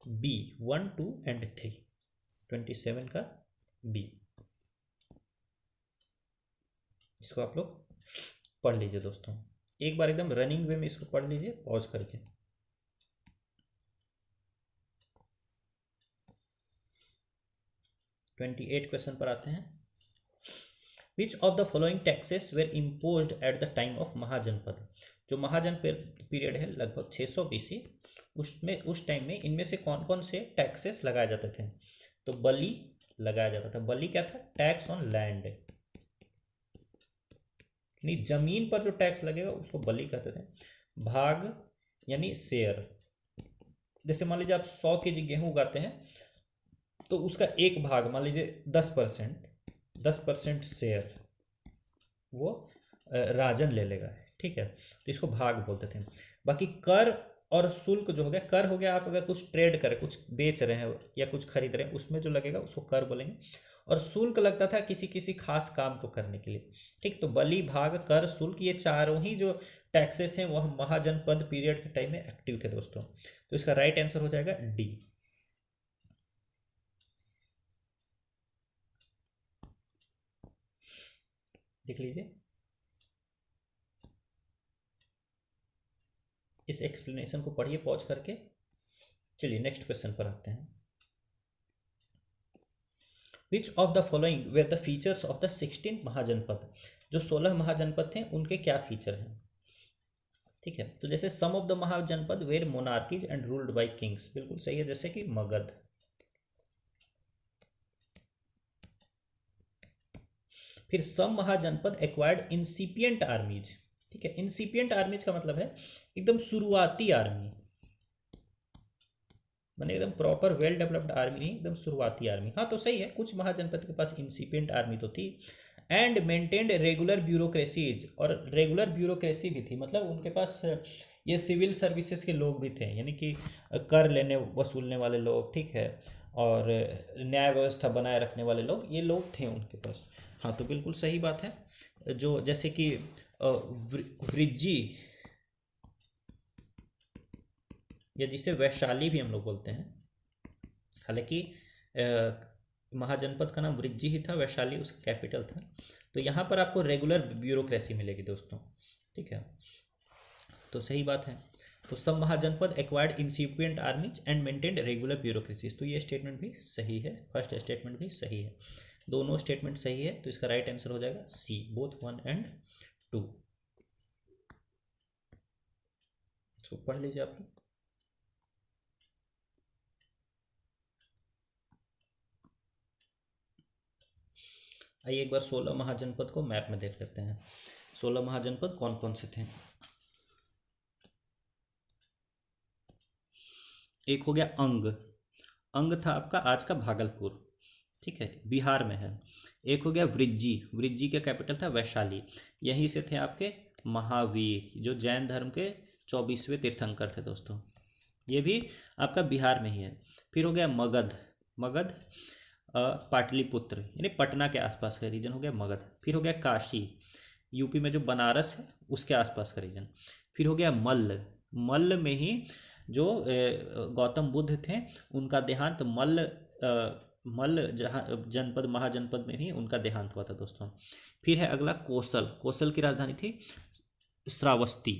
बी, 1, 2 एंड 3, 27 का बी। इसको आप लोग पढ़ लीजिए दोस्तों, एक बार एकदम रनिंग वे में इसको पढ़ लीजिए पॉज करके। 28 क्वेश्चन पर आते हैं। Which of the following taxes were imposed at the time of Mahajanapada. जो महाजनपद पीरियड है लगभग 600 BC, उसमें उस टाइम में इनमें से कौन कौन से टैक्सेस लगाए जाते थे। तो बलि, लगाया जाता था। बलि क्या था? टैक्स ऑन लैंड, यानी जमीन पर जो टैक्स लगेगा उसको बलि कहते थे। भाग यानी शेयर, जैसे मान लीजिए आप 100 kg गेहूं उगाते हैं तो उसका एक भाग, मान लीजिए 10% शेयर वो राजन ले लेगा, ठीक है, तो इसको भाग बोलते थे। बाकी कर और शुल्क जो हो गया, कर हो गया आप अगर कुछ ट्रेड करें, कुछ बेच रहे हैं या कुछ खरीद रहे हैं, उसमें जो लगेगा उसको कर बोलेंगे। और शुल्क लगता था किसी किसी खास काम को करने के लिए, ठीक। तो बलि, भाग, कर, शुल्क, ये चारों ही जो टैक्सेस हैं वह महाजनपद पीरियड के टाइम में एक्टिव थे दोस्तों। तो इसका राइट आंसर हो जाएगा डी। देख लीजिए, इस एक्सप्लेनेशन को पढ़िए पॉज करके। चलिए नेक्स्ट क्वेश्चन पर आते हैं। Which of the following were the features of the 16 mahajanapada? जो 16 महाजनपद थे उनके क्या फीचर हैं, ठीक है। तो जैसे some of the Mahajanapada were monarchies and ruled by kings, बिल्कुल सही है, जैसे कि मगध। फिर सम महाजनपद एक्वायर्ड इंसिपिएंट आर्मीज, ठीक है। इंसिपिएंट आर्मीज का मतलब है एकदम शुरुआती आर्मी, मैंने एकदम प्रॉपर वेल डेवलप्ड आर्मी नहीं, एकदम शुरुआती आर्मी। हाँ तो सही है, कुछ महाजनपद के पास इंसिपिएंट आर्मी तो थी। एंड मेंटेन्ड रेगुलर ब्यूरोक्रेसीज, और रेगुलर ब्यूरोक्रेसी भी थी, मतलब उनके पास ये सिविल सर्विसेज के लोग भी थे, यानी कि कर लेने वसूलने वाले लोग, ठीक है, और न्याय व्यवस्था बनाए रखने वाले लोग, ये लोग थे उनके पास। हाँ तो बिल्कुल सही बात है। जो जैसे कि वृज्जी, या जिसे वैशाली भी हम लोग बोलते हैं, हालांकि महाजनपद का नाम वृज्जी ही था, वैशाली उसका कैपिटल था। तो यहाँ पर आपको रेगुलर ब्यूरोक्रेसी मिलेगी दोस्तों, ठीक है, तो सही बात है। तो सब Mahajanapada acquired incipient armies and maintained regular bureaucracies, तो ये स्टेटमेंट भी सही है, फर्स्ट स्टेटमेंट भी सही है, दोनों स्टेटमेंट सही है। तो इसका राइट आंसर हो जाएगा सी, बोथ 1 एंड 2। इसको पढ़ लीजिए आप लोग। आइए एक बार 16 महाजनपद को मैप में देख लेते हैं। 16 महाजनपद कौन कौन से थे? एक हो गया अंग, अंग था आपका आज का भागलपुर, ठीक है, बिहार में है। एक हो गया वृज्जी, वृज्जी का कैपिटल था वैशाली, यहीं से थे आपके महावीर, जो जैन धर्म के 24वें तीर्थंकर थे दोस्तों, ये भी आपका बिहार में ही है। फिर हो गया मगध, मगध पाटलिपुत्र यानी पटना के आसपास का रीजन हो गया मगध। फिर हो गया काशी, यूपी में जो बनारस है उसके आसपास का रीजन। फिर हो गया मल्ल, मल्ल में ही जो गौतम बुद्ध थे उनका देहांत मल्ल जहाँ जनपद महाजनपद में ही उनका देहांत हुआ था दोस्तों। फिर है अगला कोसल, कोसल की राजधानी थी श्रावस्ती,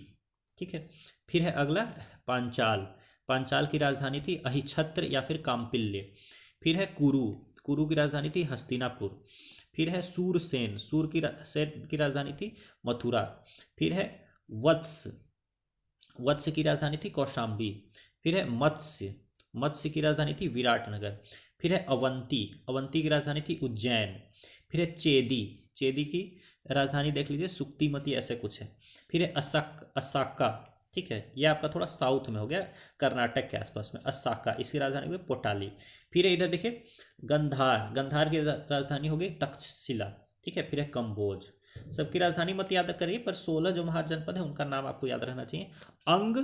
ठीक है। फिर है अगला पांचाल, पांचाल की राजधानी थी अहिछत्र या फिर काम्पिल्य। फिर है कुरु, कुरु की राजधानी थी हस्तिनापुर। फिर है सूरसेन, सूर की राजधानी थी मथुरा। फिर है वत्स, वत्स की राजधानी थी कौशाम्बी। फिर है मत्स्य, मत्स्य की राजधानी थी विराटनगर। फिर है अवंती, अवंती की राजधानी थी उज्जैन। फिर है चेदी, चेदी की राजधानी देख लीजिए सुक्तिमती ऐसे कुछ है। फिर है असाका, ठीक है, ये आपका थोड़ा साउथ में हो गया, कर्नाटक के आसपास में असाका, इसकी राजधानी हुई पोटाली। फिर है इधर देखिए गंधार, गंधार की राजधानी हो गई तक्षशिला, ठीक है। फिर है कंबोज, सबकी राजधानी मत याद करिए, पर 16 जो महाजनपद है उनका नाम आपको याद रहना चाहिए। अंग,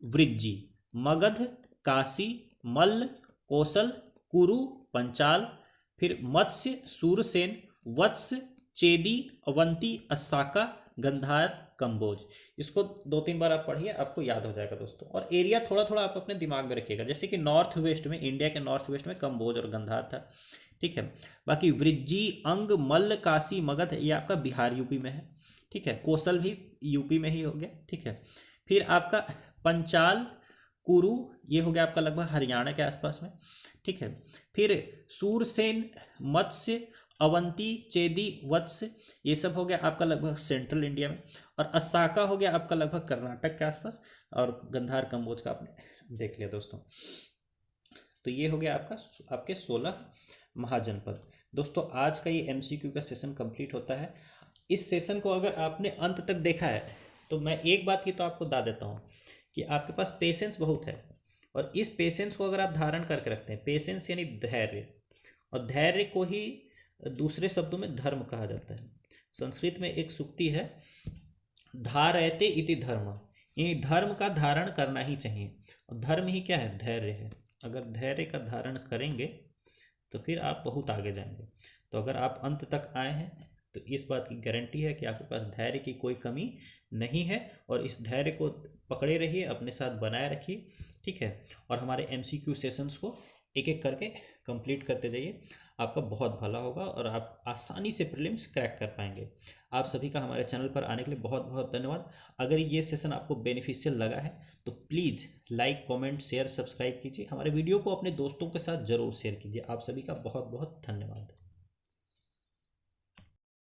वृज्जी, मगध, काशी, मल्ल, कोसल, कुरु, पंचाल, फिर मत्स्य, सूरसेन, वत्स, चेदी, अवंती, असाका, गंधार, कंबोज। इसको 2-3 बार आप पढ़िए, आपको याद हो जाएगा दोस्तों। और एरिया थोड़ा थोड़ा आप अपने दिमाग में रखिएगा, जैसे कि नॉर्थ वेस्ट में, इंडिया के नॉर्थ वेस्ट में कंबोज और गंधार था, ठीक है। बाकी वृज्जी, अंग, मल्ल, काशी, मगध ये आपका बिहार यूपी में है, ठीक है। कोसल भी यूपी में ही हो गया, ठीक है। फिर आपका पंचाल, कुरु ये हो गया आपका लगभग हरियाणा के आसपास में, ठीक है। फिर सूरसेन, मत्स्य, अवंती, चेदी, वत्स ये सब हो गया आपका लगभग सेंट्रल इंडिया में। और असाका हो गया आपका लगभग कर्नाटक के आसपास। और गंधार, कंबोज का आपने देख लिया दोस्तों। तो ये हो गया आपका आपके 16 महाजनपद। दोस्तों आज का ये एमसीक्यू का सेशन कंप्लीट होता है। इस सेशन को अगर आपने अंत तक देखा है तो मैं एक बात की तो आपको बता देता हूँ कि आपके पास पेशेंस बहुत है, और इस पेशेंस को अगर आप धारण करके रखते हैं, पेशेंस यानी धैर्य, और धैर्य को ही दूसरे शब्दों में धर्म कहा जाता है। संस्कृत में एक सूक्ति है, धारयते इति धर्म, ये धर्म का धारण करना ही चाहिए। और धर्म ही क्या है? धैर्य है। अगर धैर्य का धारण करेंगे तो फिर आप बहुत आगे जाएंगे। तो अगर आप अंत तक आए हैं तो इस बात की गारंटी है कि आपके पास धैर्य की कोई कमी नहीं है, और इस धैर्य को पकड़े रहिए, अपने साथ बनाए रखिए, ठीक है। और हमारे एमसीक्यू सेशंस को एक एक करके कंप्लीट करते जाइए, आपका बहुत भला होगा और आप आसानी से प्रीलिम्स क्रैक कर पाएंगे। आप सभी का हमारे चैनल पर आने के लिए बहुत बहुत धन्यवाद। अगर ये सेशन आपको बेनिफिशियल लगा है तो please like, comment, share, subscribe कीजिए। हमारे वीडियो को अपने दोस्तों के साथ ज़रूर शेयर कीजिए। आप सभी का बहुत बहुत धन्यवाद।